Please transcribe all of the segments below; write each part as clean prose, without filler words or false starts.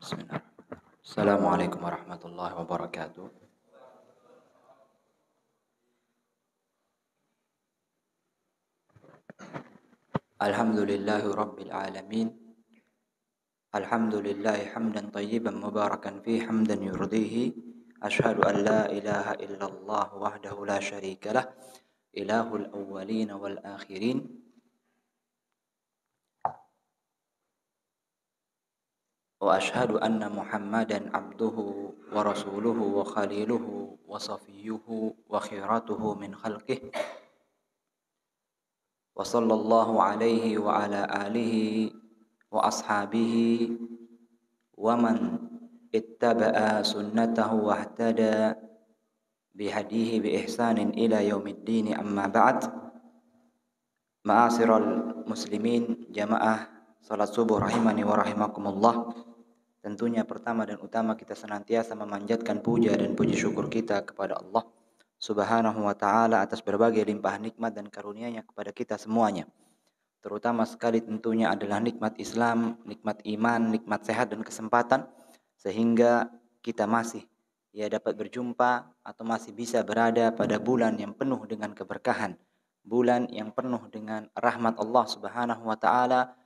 Bismillah. Assalamualaikum warahmatullahi wabarakatuh. Alhamdulillahi rabbil alamin. Alhamdulillahi hamdan tayyiban mubarakan fi hamdan yurdihi. Ashhadu an la ilaha illallah wahdahu la syarika lah. Ilahul awwalin wal akhirin. Wa ashhadu anna Muhammadan abduhu wa rasuluhu wa khaliluhu wa safiyuhu wa khiratuhu min khalqih. Wa sallallahu alaihi wa ala alihi wa ashabihi wa man ittaba'a sunnatahu wa ihtada bihadihi bi ihsanin ila yaumiddin, amma ba'd. Ma'asyiral muslimin, jamaah salat subuh rahimani wa rahimakumullah. Tentunya pertama dan utama kita senantiasa memanjatkan puja dan puji syukur kita kepada Allah Subhanahu wa ta'ala atas berbagai limpah nikmat dan karunia-Nya kepada kita semuanya. Terutama sekali tentunya adalah nikmat Islam, nikmat iman, nikmat sehat dan kesempatan, sehingga kita masih dapat berjumpa atau masih bisa berada pada bulan yang penuh dengan keberkahan, bulan yang penuh dengan rahmat Allah Subhanahu wa ta'ala,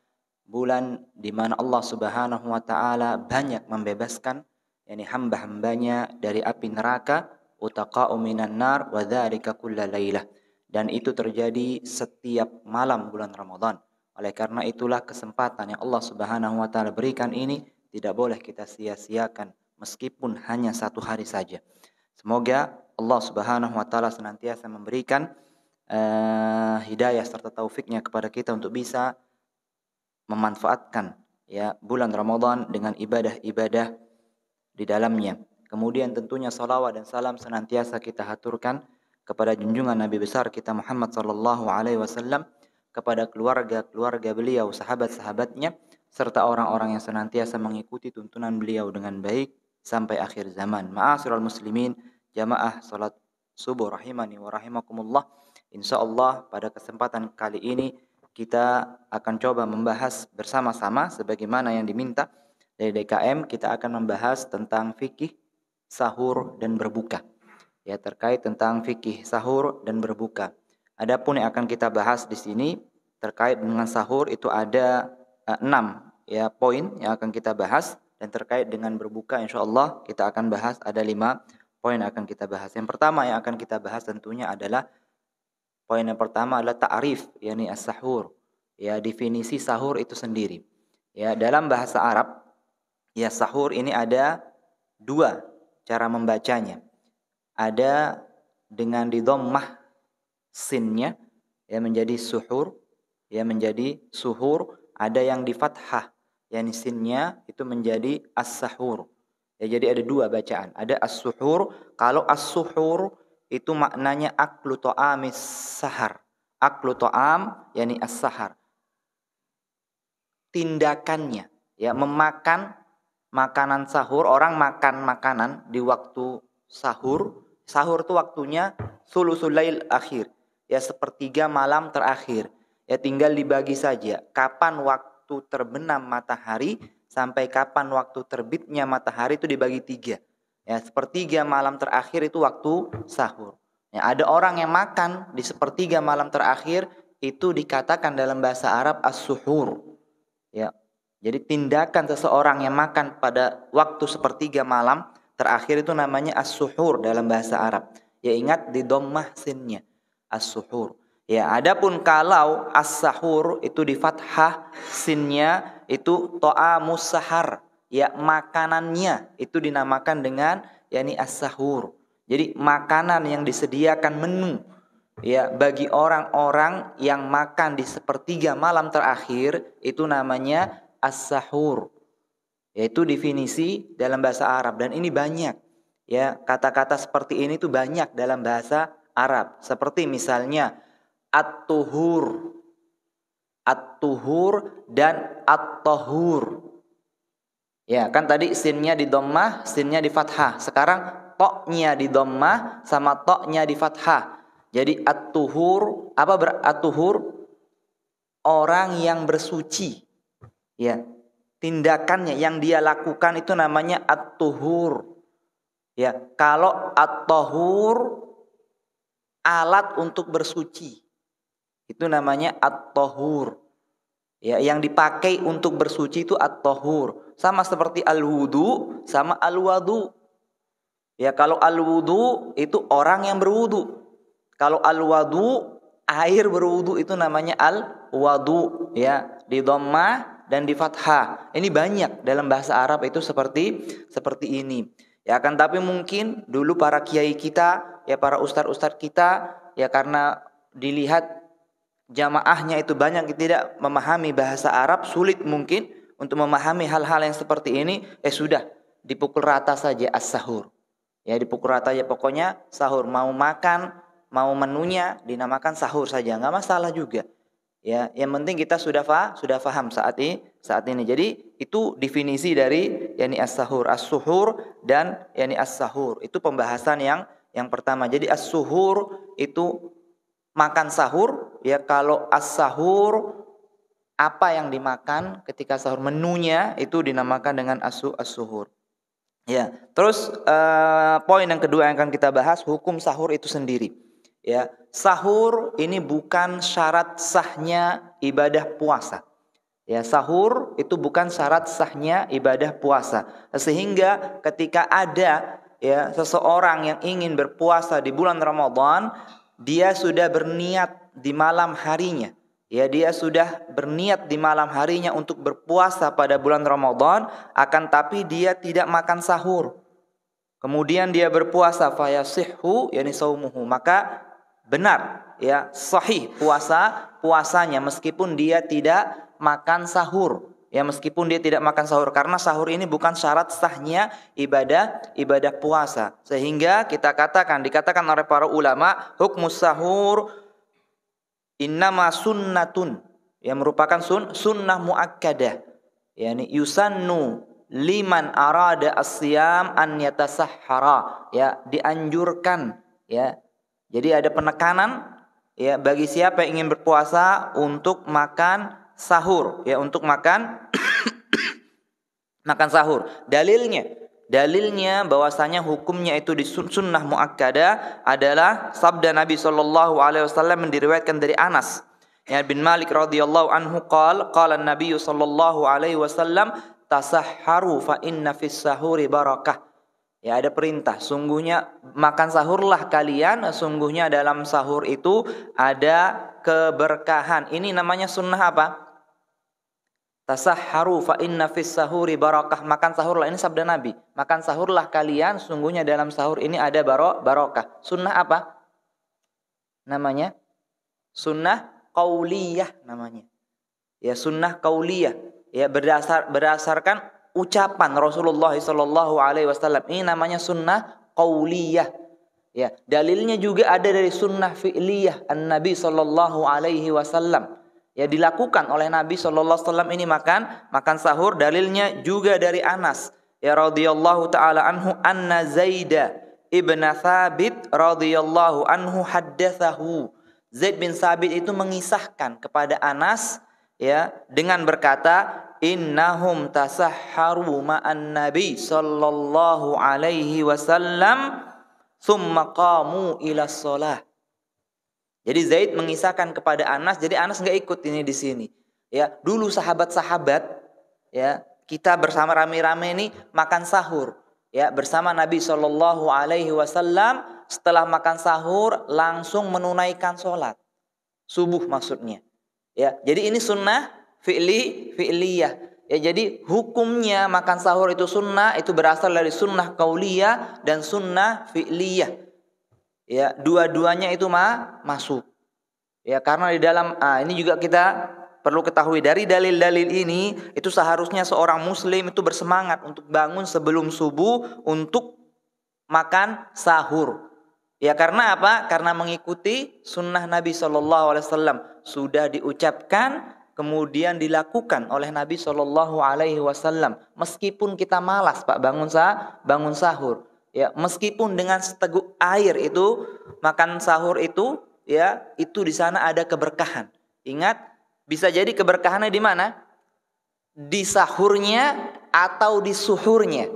bulan di mana Allah Subhanahu wa ta'ala banyak membebaskan hamba-hambanya dari api neraka, utaqa'u minan nar wa dzalika kulla lailah, dan itu terjadi setiap malam bulan Ramadan. Oleh karena itulah kesempatan yang Allah Subhanahu wa ta'ala berikan ini tidak boleh kita sia-siakan meskipun hanya satu hari saja. Semoga Allah Subhanahu wa ta'ala senantiasa memberikan hidayah serta taufiknya kepada kita untuk bisa memanfaatkan bulan Ramadan dengan ibadah-ibadah di dalamnya. Kemudian tentunya salawat dan salam senantiasa kita haturkan kepada junjungan Nabi besar kita Muhammad sallallahu alaihi wasallam, kepada keluarga beliau, sahabat-sahabatnya, serta orang-orang yang senantiasa mengikuti tuntunan beliau dengan baik sampai akhir zaman. Ma'asyiral muslimin, jamaah salat subuh rahimani wa rahimakumullah. Insyaallah pada kesempatan kali ini kita akan coba membahas bersama-sama sebagaimana yang diminta dari DKM. Kita akan membahas tentang fikih sahur dan berbuka. Terkait tentang fikih sahur dan berbuka. Adapun yang akan kita bahas di sini terkait dengan sahur itu ada 6 poin yang akan kita bahas, dan terkait dengan berbuka insyaallah kita akan bahas ada 5 poin yang akan kita bahas. Yang pertama yang akan kita bahas tentunya adalah poin yang pertama adalah ta'rif, yakni as-sahur. Definisi sahur itu sendiri. Dalam bahasa Arab, sahur ini ada 2 cara membacanya. Ada dengan didhammah sinnya menjadi suhur, menjadi suhur. Ada yang di fathah, yakni sinnya itu menjadi as-sahur. Jadi ada 2 bacaan. Ada as-suhur. Kalau as-suhur itu maknanya aklu ta'amis sahar. Aklu ta'am yakni as-sahar. Tindakannya, memakan makanan sahur. Orang makan makanan di waktu sahur. Sahur itu waktunya thuluthul lail akhir, sepertiga malam terakhir. Tinggal dibagi saja kapan waktu terbenam matahari sampai kapan waktu terbitnya matahari, itu dibagi 3. Sepertiga malam terakhir itu waktu sahur. Ada orang yang makan di sepertiga malam terakhir, itu dikatakan dalam bahasa Arab as-suhur. Jadi tindakan seseorang yang makan pada waktu sepertiga malam terakhir itu namanya as-suhur dalam bahasa Arab. Ingat di dhammah sinnya, as-suhur. Adapun kalau as-sahur itu di fathah sinnya, itu ta'amus sahar. Makanannya itu dinamakan dengan yakni as-sahur. Jadi makanan yang disediakan menu bagi orang-orang yang makan di sepertiga malam terakhir itu namanya as-sahur. Itu definisi dalam bahasa Arab, dan ini banyak. Kata-kata seperti ini tuh banyak dalam bahasa Arab. Seperti misalnya at-tuhur. At-tuhur dan at-tahur. Kan tadi sinnya di dhammah, sinnya di fathah. Sekarang toknya di dhammah sama toknya di fathah. Jadi at-tuhur, at-tuhur? Orang yang bersuci. tindakannya yang dia lakukan itu namanya at-tuhur. Ya, kalau at-tahur alat untuk bersuci, itu namanya at-tahur. Ya, yang dipakai untuk bersuci itu at-tahur. Sama seperti al-wudu sama al-wadu. Ya, kalau al-wudu itu orang yang berwudu. Kalau al-wadu air berwudu itu namanya al-wadu, ya, di dhammah dan di fathah. Ini banyak dalam bahasa Arab itu seperti ini. Ya kan, tapi mungkin dulu para kiai kita, ya para ustadz-ustadz kita, ya karena dilihat jamaahnya itu banyak yang tidak memahami bahasa Arab, sulit mungkin untuk memahami hal-hal yang seperti ini, sudah dipukul rata saja as-sahur. Ya, dipukul rata aja, pokoknya sahur, mau makan, mau menunya dinamakan sahur saja, nggak masalah juga. Ya, yang penting kita sudah paham saat ini. Jadi itu definisi dari yakni as-sahur, as-suhur dan yakni as-sahur. Itu pembahasan yang pertama. Jadi as-suhur itu makan sahur, ya. Kalau as-sahur apa yang dimakan ketika sahur, menunya itu dinamakan dengan as-suhur. Ya, terus poin yang kedua yang akan kita bahas, hukum sahur itu sendiri. Ya, sahur ini bukan syarat sahnya ibadah puasa. Ya, sahur itu bukan syarat sahnya ibadah puasa. Sehingga ketika ada ya seseorang yang ingin berpuasa di bulan Ramadan, dia sudah berniat di malam harinya. Ya, dia sudah berniat di malam harinya untuk berpuasa pada bulan Ramadan, akan tapi dia tidak makan sahur. Kemudian dia berpuasa, fayasihhu yani saumuhu, maka benar, ya, sahih puasanya meskipun dia tidak makan sahur. Ya, meskipun dia tidak makan sahur, karena sahur ini bukan syarat sahnya ibadah puasa. Sehingga dikatakan oleh para ulama, hukmus sahur innama sunnatun, yang merupakan sunnah muakkadah. Yani yusannu liman arada as-siyam an yatasahhara, ya, dianjurkan, ya. Jadi ada penekanan, ya, bagi siapa yang ingin berpuasa untuk makan sahur, ya, untuk makan makan sahur. Dalilnya bahwasanya hukumnya itu di sunnah muakkadah adalah sabda Nabi sallallahu alaihi wasallam yang diriwayatkan dari Anas ya bin Malik radhiyallahu anhu, qala Nabi sallallahu alaihi wasallam, tasahharu fa inna fis sahuri barakah. Ya, ada perintah, sungguhnya makan sahurlah kalian, sungguhnya dalam sahur itu ada keberkahan. Ini namanya sunnah apa? Tasahharu fa inna fis sahuri barakah. Makan sahurlah, ini sabda Nabi. Makan sahurlah kalian, sungguhnya dalam sahur ini ada barakah. Sunnah apa? Namanya sunnah qauliyah namanya. Ya, sunnah qauliyah. Ya, berdasarkan ucapan Rasulullah sallallahu alaihi wasallam. Ini namanya sunnah qauliyah. Ya, dalilnya juga ada dari sunnah fi'liyah an-Nabi sallallahu alaihi wasallam. Ya, dilakukan oleh Nabi sallallahu alaihi wasallam ini makan sahur. Dalilnya juga dari Anas ya radhiyallahu taala anhu, anna Zaid ibn Thabit radhiyallahu anhu haddatsahu. Zaid bin Thabit itu mengisahkan kepada Anas ya dengan berkata, innahum tasahharu ma'an Nabi sallallahu alaihi wasallam thumma qamu ila shalah. Jadi Zaid mengisahkan kepada Anas, jadi Anas enggak ikut ini di sini. Ya, dulu sahabat-sahabat ya, kita bersama rame-rame ini makan sahur ya bersama Nabi sallallahu alaihi wasallam. Setelah makan sahur langsung menunaikan sholat subuh maksudnya. Ya, jadi ini sunnah fi'liyah. Ya, jadi hukumnya makan sahur itu sunnah, itu berasal dari sunnah qauliyah dan sunnah fi'liyah. Ya, dua-duanya itu masuk. Ya, karena di dalam ini juga kita perlu ketahui dari dalil-dalil ini, itu seharusnya seorang muslim itu bersemangat untuk bangun sebelum subuh untuk makan sahur. Ya, karena apa? Karena mengikuti sunnah Nabi sallallahu alaihi wasallam, sudah diucapkan kemudian dilakukan oleh Nabi sallallahu alaihi wasallam. Meskipun kita malas Pak bangun sahur. Ya, meskipun dengan seteguk air itu makan sahur itu, ya, itu di sana ada keberkahan. Ingat, bisa jadi keberkahannya di mana? di sahurnya atau di suhurnya.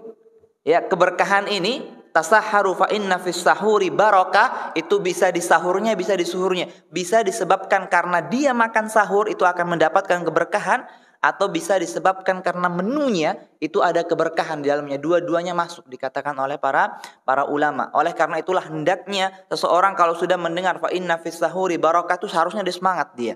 Ya, keberkahan ini tasahharu fa inna fis sahuri barakah, itu bisa di sahurnya, bisa di suhurnya. Bisa disebabkan karena dia makan sahur itu akan mendapatkan keberkahan, atau bisa disebabkan karena menunya itu ada keberkahan di dalamnya. Dua-duanya masuk dikatakan oleh para ulama. Oleh karena itulah hendaknya seseorang kalau sudah mendengar fa inna fis sahuri barakah itu seharusnya dia semangat dia.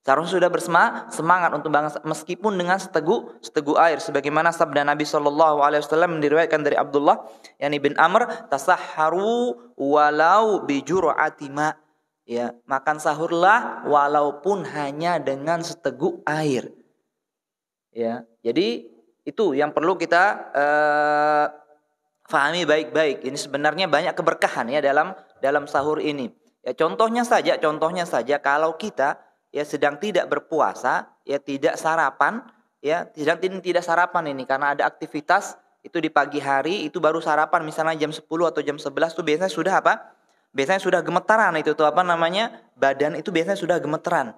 Seharusnya sudah bersemangat untuk bangsa, meskipun dengan seteguk air, sebagaimana sabda Nabi sallallahu alaihi wasallam diriwayatkan dari Abdullah yani bin Amr, tasahharu walau bi jur'ati ma. Ya, makan sahurlah walaupun hanya dengan seteguk air. Ya, jadi itu yang perlu kita fahami baik-baik. Ini sebenarnya banyak keberkahan ya dalam sahur ini. Ya, contohnya saja kalau kita ya sedang tidak berpuasa, ya tidak sarapan, ya tidak sarapan ini karena ada aktivitas itu di pagi hari, itu baru sarapan misalnya jam 10 atau jam 11 tuh biasanya sudah apa? Biasanya sudah gemetaran itu tuh apa namanya? Badan itu biasanya sudah gemetaran.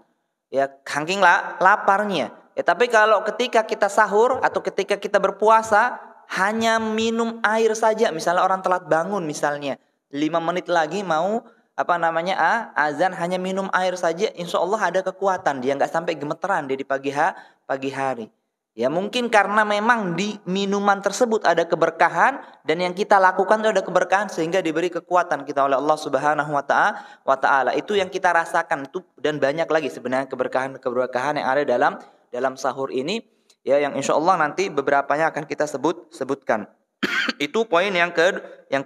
Ya, saking laparnya. Ya, tapi kalau ketika kita sahur atau ketika kita berpuasa hanya minum air saja, misalnya orang telat bangun misalnya 5 menit lagi mau apa namanya azan, hanya minum air saja, insya Allah ada kekuatan, dia nggak sampai gemeteran dia di pagi hari. Ya mungkin karena memang di minuman tersebut ada keberkahan dan yang kita lakukan itu ada keberkahan sehingga diberi kekuatan kita oleh Allah Subhanahu wa taala. Itu yang kita rasakan itu, dan banyak lagi sebenarnya keberkahan yang ada dalam sahur ini ya, yang insya Allah nanti beberapanya akan kita sebutkan. Itu poin yang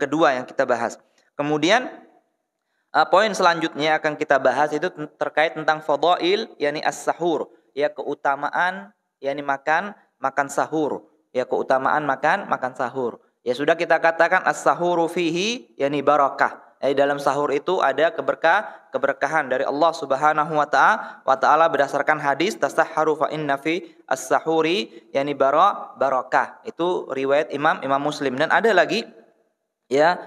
kedua yang kita bahas. Kemudian poin selanjutnya akan kita bahas itu terkait tentang fadail yakni as-sahur, ya keutamaan yakni makan sahur, ya keutamaan makan sahur. Ya sudah kita katakan as-sahuru fihi yakni barakah. Dalam sahur itu ada keberkahan dari Allah Subhanahu wa taala berdasarkan hadis tasahharu fa inna fi as-sahuri yakni barakah. Itu riwayat Imam Muslim. Dan ada lagi ya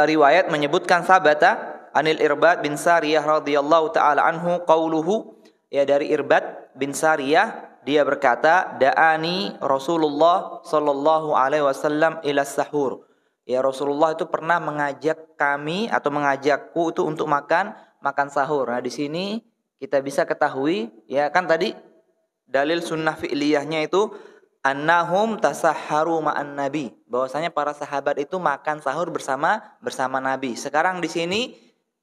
riwayat menyebutkan sabata Anil Irbad bin Sariyah radhiyallahu taala anhu qauluhu, ya dari Irbad bin Sariyah dia berkata, da'ani Rasulullah sallallahu alaihi wasallam ila sahur. Ya Rasulullah itu pernah mengajak kami atau mengajakku itu untuk makan sahur. Nah, di sini kita bisa ketahui ya kan tadi dalil sunnah fi'liyahnya itu annahum tasahharu ma'an nabi, bahwasanya para sahabat itu makan sahur bersama Nabi. Sekarang di sini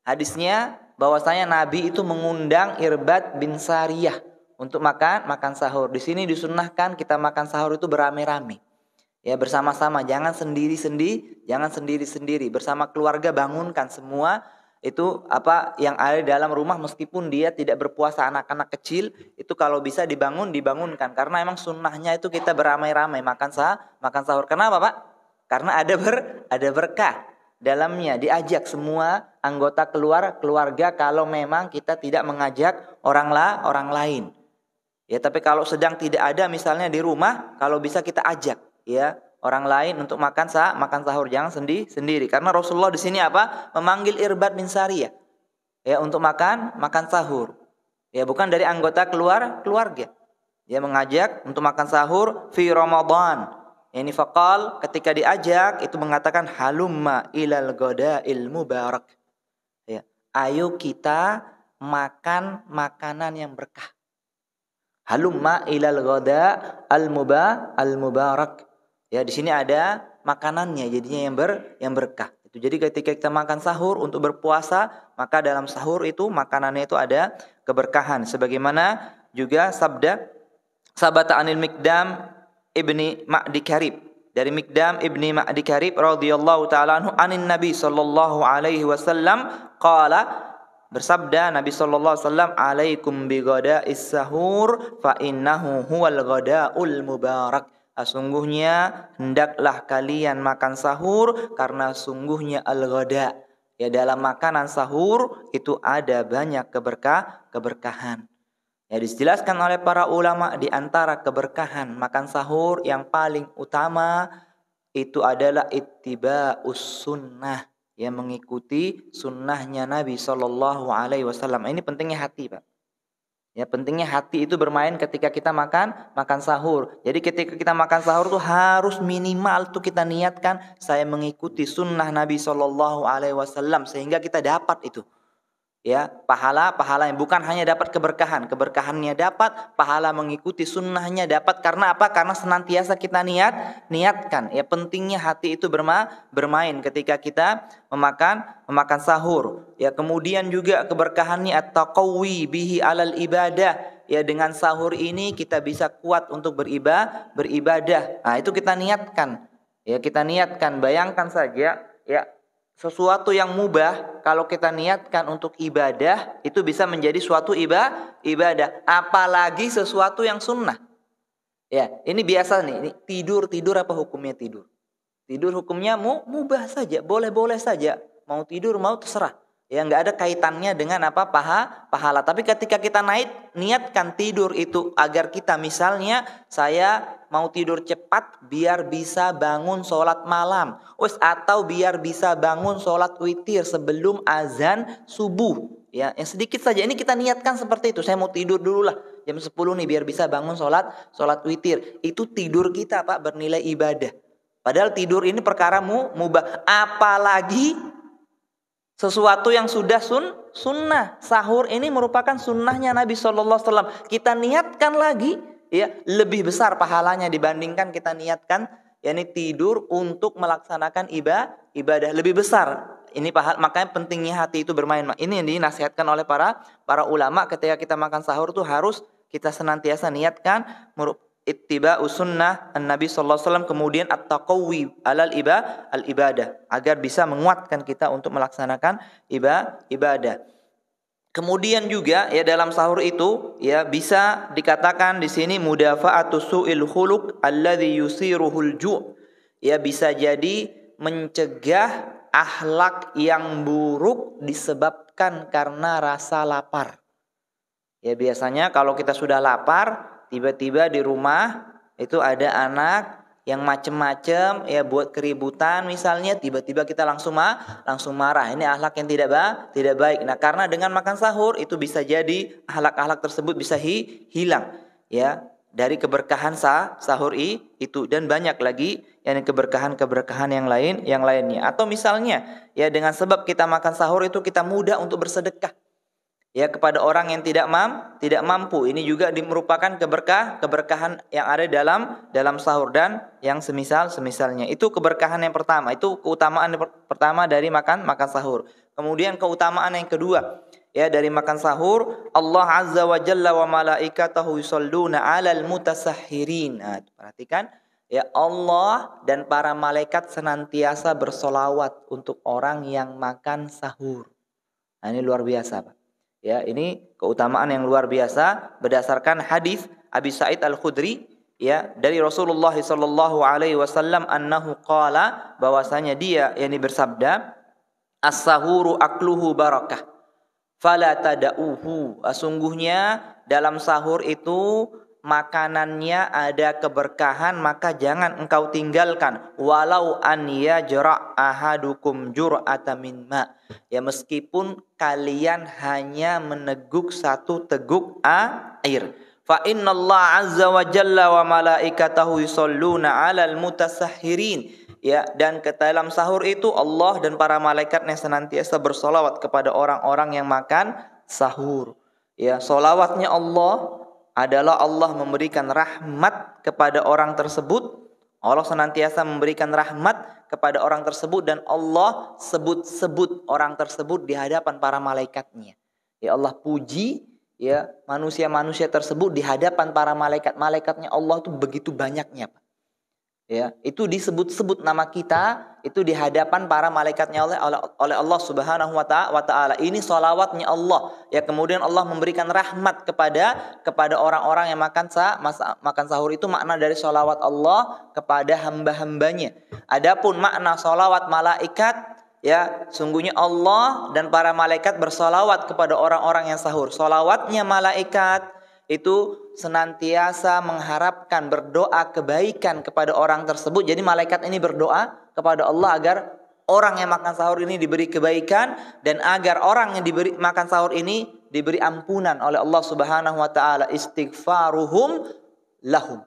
hadisnya bahwasanya Nabi itu mengundang Irbad bin Sariyah untuk makan sahur. Di sini disunnahkan kita makan sahur itu beramai-ramai. Ya bersama-sama, jangan sendiri-sendiri, bersama keluarga bangunkan semua itu apa yang ada di dalam rumah, meskipun dia tidak berpuasa, anak-anak kecil itu kalau bisa dibangunkan karena emang sunnahnya itu kita beramai-ramai makan sahur. Kenapa, Pak? Karena ada berkah dalamnya, diajak semua anggota keluarga kalau memang kita tidak mengajak orang lain. Ya, tapi kalau sedang tidak ada misalnya di rumah, kalau bisa kita ajak ya orang lain untuk makan sahur, jangan sendiri. Karena Rasulullah di sini apa? Memanggil Irbad bin Sariyah ya untuk makan sahur. Ya, bukan dari anggota keluarga. Dia mengajak untuk makan sahur fi Ramadan. Ini faqal, ketika diajak itu mengatakan halumma ilal ghadail mubarak. Ya, ayo kita makan makanan yang berkah. Halumma ilal ghada al mubarak. Ya, di sini ada makanannya jadinya yang berkah. Itu jadi ketika kita makan sahur untuk berpuasa, maka dalam sahur itu makanannya itu ada keberkahan. Sebagaimana juga sabata anil Miqdam ibni Ma'di Karib, dari Miqdam ibni Ma'di Karib radhiyallahu taala anhu anin Nabi sallallahu alaihi wasallam qala, bersabda Nabi sallallahu alaihi wasallam, alaikum bi ghada'is sahur fa innahu huwal ghada'ul mubarak. Sungguhnya hendaklah kalian makan sahur karena sungguhnya al-ghada. Ya, dalam makanan sahur itu ada banyak keberkahan. Ya, dijelaskan oleh para ulama di antara keberkahan makan sahur yang paling utama itu adalah ittiba'us sunnah, yang mengikuti sunnahnya Nabi Sallallahu Alaihi Wasallam. Ini pentingnya hati, Pak. Ya, pentingnya hati itu bermain ketika kita makan sahur. Jadi ketika kita makan sahur tuh harus minimal tuh kita niatkan saya mengikuti sunnah Nabi Shallallahu Alaihi Wasallam sehingga kita dapat itu. Ya, pahala yang bukan hanya dapat keberkahannya dapat, pahala mengikuti sunnahnya dapat. Karena apa? Karena senantiasa kita niatkan. Ya, pentingnya hati itu bermain ketika kita memakan sahur. Ya, kemudian juga keberkahannya at-taqawi bihi alal ibadah. Ya, dengan sahur ini kita bisa kuat untuk beribadah. Nah, itu kita niatkan. Ya, kita niatkan. Bayangkan saja, ya, sesuatu yang mubah kalau kita niatkan untuk ibadah itu bisa menjadi suatu ibadah, apalagi sesuatu yang sunnah. Ya, ini biasa nih, ini tidur apa hukumnya tidur? Tidur hukumnya mubah saja, boleh saja, mau tidur mau terserah. Ya, nggak ada kaitannya dengan apa pahala. Tapi ketika kita niatkan tidur itu agar kita misalnya saya mau tidur cepat biar bisa bangun sholat malam, atau biar bisa bangun sholat witir sebelum azan subuh. Ya, yang sedikit saja ini kita niatkan seperti itu. Saya mau tidur dulu lah jam 10 nih biar bisa bangun sholat witir. Itu tidur kita Pak bernilai ibadah. Padahal tidur ini perkara mubah, apalagi sesuatu yang sudah sunnah. Sahur ini merupakan sunnahnya Nabi SAW. Kita niatkan lagi, ya, lebih besar pahalanya dibandingkan kita niatkan, yakni tidur untuk melaksanakan ibadah lebih besar. Ini pahala, makanya pentingnya hati itu bermain. Ini yang dinasihatkan oleh para ulama ketika kita makan sahur tuh harus kita senantiasa niatkan ittiba'u sunnah Nabi sallallahu alaihi wasallam, kemudian at-taqawi alal ibadah agar bisa menguatkan kita untuk melaksanakan ibadah. Kemudian juga ya dalam sahur itu ya bisa dikatakan di sini mudafa'atu su'il khuluq alladhi yusiruhul ju'. Ya, bisa jadi mencegah akhlak yang buruk disebabkan karena rasa lapar. Ya, biasanya kalau kita sudah lapar, tiba-tiba di rumah itu ada anak yang macem-macem ya buat keributan misalnya, tiba-tiba kita langsung marah. Ini akhlak yang tidak baik. Nah, karena dengan makan sahur itu bisa jadi akhlak-akhlak tersebut bisa hilang ya dari keberkahan sahur itu, dan banyak lagi yang keberkahan yang lainnya. Atau misalnya ya dengan sebab kita makan sahur itu kita mudah untuk bersedekah. Ya, kepada orang yang tidak mampu. Ini juga merupakan keberkahan yang ada dalam sahur dan yang semisalnya. Itu keberkahan yang pertama, itu keutamaan pertama dari makan sahur. Kemudian keutamaan yang kedua ya dari makan sahur, Allah Azza wa Jalla wa malaikatahu yusholluna 'alal mutasahhirin. Nah, perhatikan ya, Allah dan para malaikat senantiasa bersolawat untuk orang yang makan sahur. Nah, ini luar biasa, Pak. Ya, ini keutamaan yang luar biasa berdasarkan hadis Abi Sa'id Al-Khudri ya dari Rasulullah sallallahu alaihi wasallam annahu qala, bahwasanya dia yakni bersabda, as-sahuru akluhu barakah fala tada'uhu. Sungguhnya dalam sahur itu makanannya ada keberkahan, maka jangan engkau tinggalkan. Walau an yajra' ahadukum jur'atan min ma. Ya, meskipun kalian hanya meneguk satu teguk air. Fa innallaha azza wa jalla wa malaikatahu yusholluna 'alal mutasahhirin. Ya, dan ke dalam sahur itu Allah dan para malaikatnya senantiasa bersolawat kepada orang-orang yang makan sahur. Ya, solawatnya Allah adalah Allah memberikan rahmat kepada orang tersebut. Allah senantiasa memberikan rahmat kepada orang tersebut dan Allah sebut-sebut orang tersebut di hadapan para malaikatnya. Ya, Allah puji ya manusia-manusia tersebut di hadapan para malaikat-malaikatnya Allah itu begitu banyaknya, Pak. Ya, itu disebut-sebut nama kita itu di hadapan para malaikatnya oleh Allah Subhanahu wa taala. Ini sholawatnya Allah. Ya, kemudian Allah memberikan rahmat kepada orang-orang yang makan sahur. Itu makna dari sholawat Allah kepada hamba-hambanya. Adapun makna sholawat malaikat, ya, sungguhnya Allah dan para malaikat bersolawat kepada orang-orang yang sahur. Sholawatnya malaikat itu senantiasa mengharapkan, berdoa kebaikan kepada orang tersebut. Jadi malaikat ini berdoa kepada Allah agar orang yang makan sahur ini diberi kebaikan dan agar orang yang diberi makan sahur ini diberi ampunan oleh Allah Subhanahu wa taala, istighfaruhum lahum.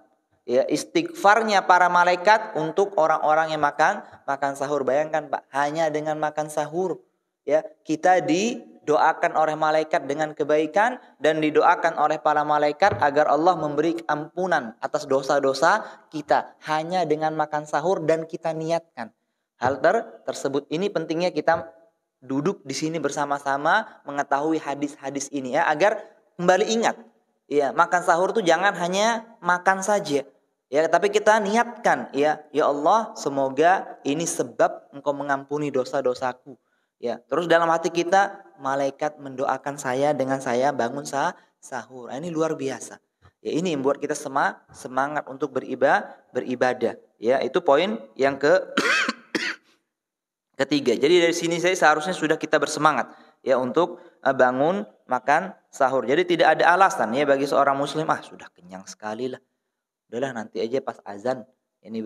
Ya, istighfarnya para malaikat untuk orang-orang yang makan sahur. Bayangkan Pak, hanya dengan makan sahur ya kita didoakan oleh malaikat dengan kebaikan dan didoakan oleh para malaikat agar Allah memberi ampunan atas dosa-dosa kita hanya dengan makan sahur dan kita niatkan hal tersebut. Ini pentingnya kita duduk di sini bersama-sama mengetahui hadis-hadis ini ya, agar kembali ingat ya, makan sahur tuh jangan hanya makan saja ya, tapi kita niatkan ya Allah, semoga ini sebab Engkau mengampuni dosa-dosaku ya. Terus dalam hati kita, malaikat mendoakan saya dengan saya bangun sahur. Nah, ini luar biasa ya, ini membuat kita semangat untuk beribadah ya. Itu poin yang ketiga. Jadi dari sini seharusnya sudah kita bersemangat ya untuk bangun makan sahur. Jadi tidak ada alasan ya bagi seorang muslim, sudah kenyang sekali lah, udahlah nanti aja pas azan ini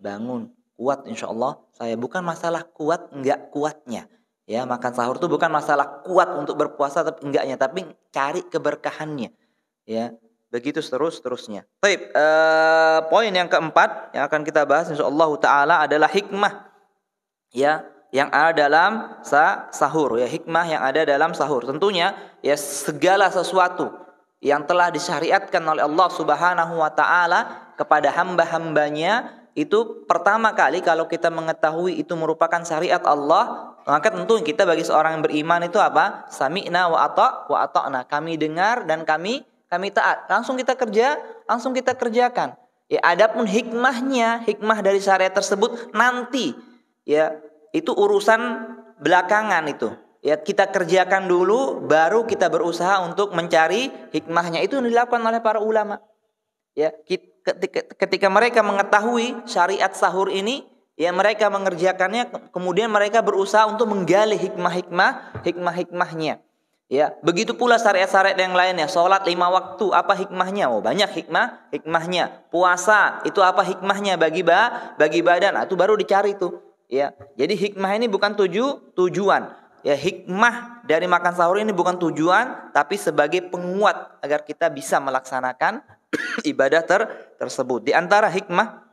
bangun, kuat insyaallah saya. Bukan masalah kuat enggak kuatnya ya, makan sahur itu bukan masalah kuat untuk berpuasa tapi enggaknya, tapi cari keberkahannya ya. Begitu terusnya. Baik, poin yang keempat yang akan kita bahas insyaallah taala adalah hikmah ya yang ada dalam sahur ya, hikmah yang ada dalam sahur. Tentunya ya segala sesuatu yang telah disyariatkan oleh Allah Subhanahu wa taala kepada hamba-hambanya, itu pertama kali kalau kita mengetahui itu merupakan syariat Allah, maka tentu kita bagi seorang yang beriman itu apa? Sami'na wa ata'na. Kami dengar dan kami taat. Langsung kita kerjakan. Ya, adapun hikmah dari syariat tersebut nanti ya itu urusan belakangan itu. Ya, kita kerjakan dulu baru kita berusaha untuk mencari hikmahnya. Itu yang dilakukan oleh para ulama. Ya, ketika mereka mengetahui syariat sahur ini, ya mereka mengerjakannya, kemudian mereka berusaha untuk menggali hikmahnya. Ya, begitu pula syariat-syariat yang lainnya. Salat 5 waktu, apa hikmahnya? Oh, banyak hikmahnya. Puasa, itu apa hikmahnya bagi badan? Itu baru dicari tuh. Ya, jadi hikmah ini bukan tujuan. Ya, hikmah dari makan sahur ini bukan tujuan, tapi sebagai penguat agar kita bisa melaksanakan ibadah tersebut. Di antara hikmah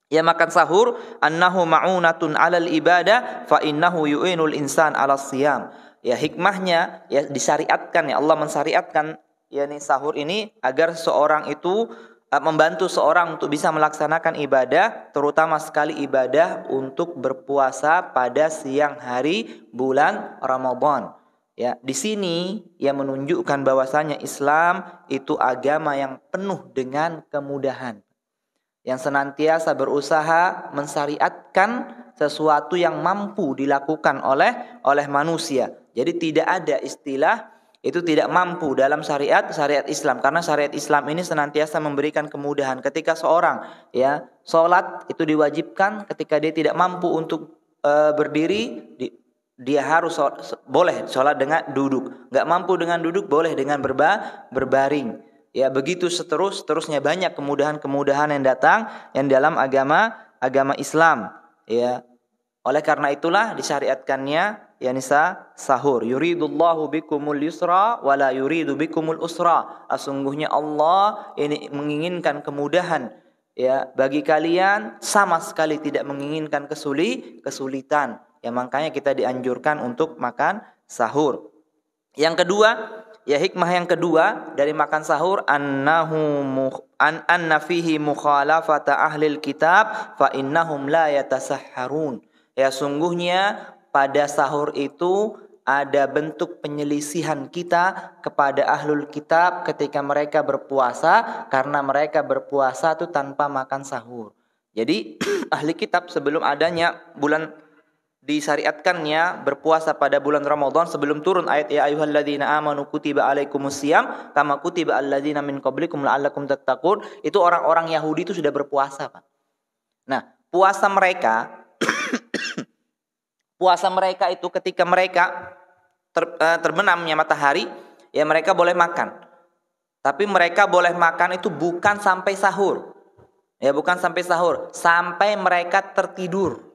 ya makan sahur, annahu ma'unatun 'alal ibadah fa innahu yu'inul insan 'alas shiyam. Ya, hikmahnya ya disyariatkan ya, Allah mensyariatkan yakni sahur ini agar seorang itu membantu seorang untuk bisa melaksanakan ibadah, terutama sekali ibadah untuk berpuasa pada siang hari bulan Ramadan. Ya, di sini yang menunjukkan bahwasanya Islam itu agama yang penuh dengan kemudahan, yang senantiasa berusaha mensyariatkan sesuatu yang mampu dilakukan oleh manusia. Jadi tidak ada istilah itu tidak mampu dalam syariat Islam, karena syariat Islam ini senantiasa memberikan kemudahan. Ketika seorang ya sholat itu diwajibkan, ketika dia tidak mampu untuk berdiri, dia harus boleh sholat dengan duduk. Nggak mampu dengan duduk, boleh dengan berbaring. Ya, begitu seterusnya, banyak kemudahan-kemudahan yang datang yang dalam agama Islam. Ya, oleh karena itulah disyariatkannya yakni sahur. Yuridullahu bikumul yusra wa la yuridu bikumul usra. Sesungguhnya Allah ini menginginkan kemudahan ya bagi kalian, sama sekali tidak menginginkan kesulitan. Ya, makanya kita dianjurkan untuk makan sahur. Yang kedua, ya hikmah yang kedua dari makan sahur, anna fihi mukhalafata ahlil kitab fa innahum la yatasahharun. Ya, sungguhnya pada sahur itu ada bentuk penyelisihan kita kepada ahlul kitab ketika mereka berpuasa, karena mereka berpuasa itu tanpa makan sahur. Jadi ahli kitab sebelum adanya bulan disyariatkannya berpuasa pada bulan Ramadan, sebelum turun ayat ya ayyuhalladzina amanu kutiba alaikumusiyam kama kutiba alladzina min qablikum la'allakum tattaqun, itu orang-orang Yahudi itu sudah berpuasa, Pak. Nah, puasa mereka itu ketika mereka terbenamnya matahari, ya mereka boleh makan. Tapi mereka boleh makan itu bukan sampai sahur. Ya, bukan sampai sahur, sampai mereka tertidur.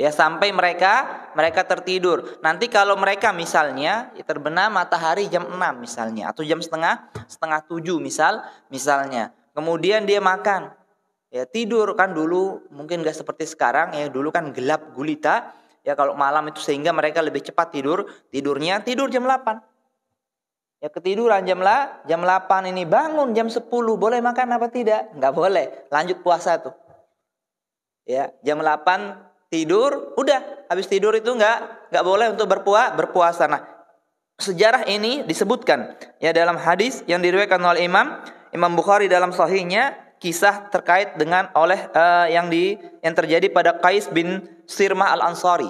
Ya, sampai mereka tertidur. Nanti kalau mereka misalnya terbenam matahari jam 6 misalnya, atau jam setengah 7 misalnya. Kemudian dia makan. Ya, tidur kan dulu mungkin gak seperti sekarang ya, dulu kan gelap gulita. Ya, kalau malam itu sehingga mereka lebih cepat tidur jam 8. Ya, ketiduran jam 8 ini, bangun jam 10, boleh makan apa tidak? Enggak boleh, lanjut puasa tuh. Ya, jam 8 tidur, udah habis tidur itu enggak boleh untuk berpuasa. Nah, sejarah ini disebutkan ya dalam hadis yang diriwayatkan oleh Imam Bukhari dalam sahihnya, kisah terkait dengan yang terjadi pada Qais bin Sirmah Al-Ansari.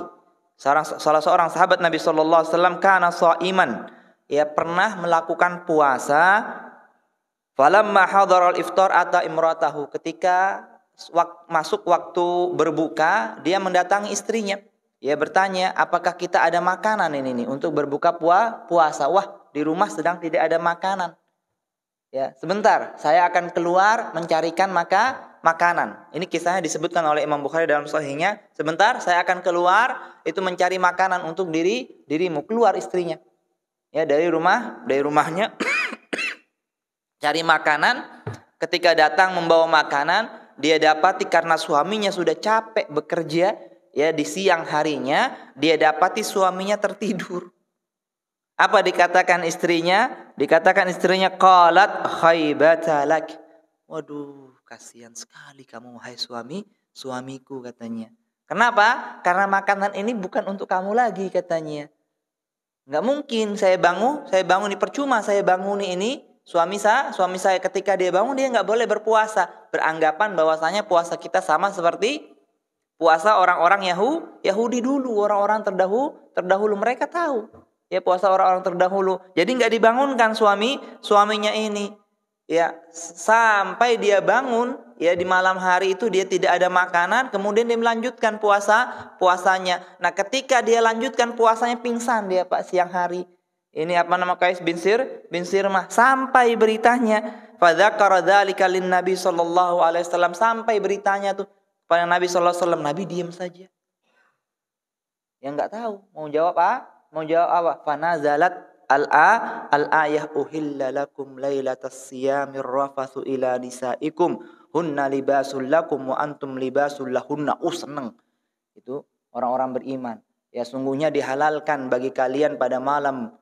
Salah seorang sahabat Nabi sallallahu alaihi wasallam, kana shaiman, ya pernah melakukan puasa. Falamma hadara al-iftar ata imratahu, ketika masuk waktu berbuka, dia mendatangi istrinya. Ya, bertanya, apakah kita ada makanan ini untuk berbuka puasa? Wah, di rumah sedang tidak ada makanan. Ya, sebentar, saya akan keluar mencarikan makanan. Ini kisahnya disebutkan oleh Imam Bukhari dalam sahihnya. Sebentar, saya akan keluar itu mencari makanan untuk dirimu. Keluar istrinya. Ya, dari rumahnya cari makanan. Ketika datang membawa makanan, dia dapati karena suaminya sudah capek bekerja, ya di siang harinya, dia dapati suaminya tertidur. Apa dikatakan istrinya? Dikatakan istrinya, qalat khaybatalak. Waduh, kasihan sekali kamu wahai suamiku, katanya. Kenapa? Karena makanan ini bukan untuk kamu lagi, katanya. Enggak mungkin saya bangun ini percuma, saya bangun ini suami saya ketika dia bangun dia enggak boleh berpuasa. Beranggapan bahwasanya puasa kita sama seperti puasa orang-orang Yahudi dulu, orang-orang terdahulu mereka tahu. Ya, puasa orang-orang terdahulu. Jadi enggak dibangunkan suaminya ini. Ya, sampai dia bangun, ya di malam hari itu dia tidak ada makanan, kemudian dia melanjutkan puasanya. Nah, ketika dia lanjutkan puasanya, pingsan dia Pak siang hari. Ini apa nama Qais bin Sirmah, sampai beritanya fadzakara dzalika lin Nabi sallallahu alaihi wasallam, sampai beritanya tuh pada Nabi sallallahu alaihi wasallam. Nabi diam saja. Ya enggak tahu mau jawab apa. Fanazalat al-ayah uhilla lakum lailatas siyamir rafathu ila nisaikum hunna libasul lakum wa antum libasul lahunna. Seneng. Itu orang-orang beriman. Ya, sungguhnya dihalalkan bagi kalian pada malam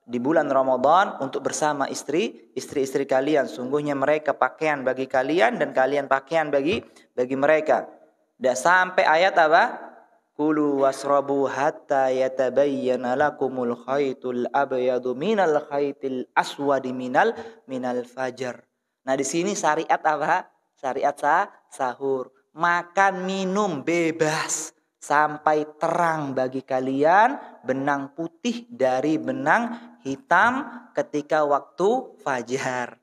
di bulan Ramadan untuk bersama istri-istri kalian. Sungguhnya mereka pakaian bagi kalian dan kalian pakaian bagi mereka. Dan sampai ayat apa? Kulu wasrabu hatta yatabayyana lakumul khaytul abyadu minal khaytil aswadi minal fajar. Nah, di sini syariat apa? Syariat sahur. Makan minum bebas sampai terang bagi kalian benang putih dari benang hitam ketika waktu fajar.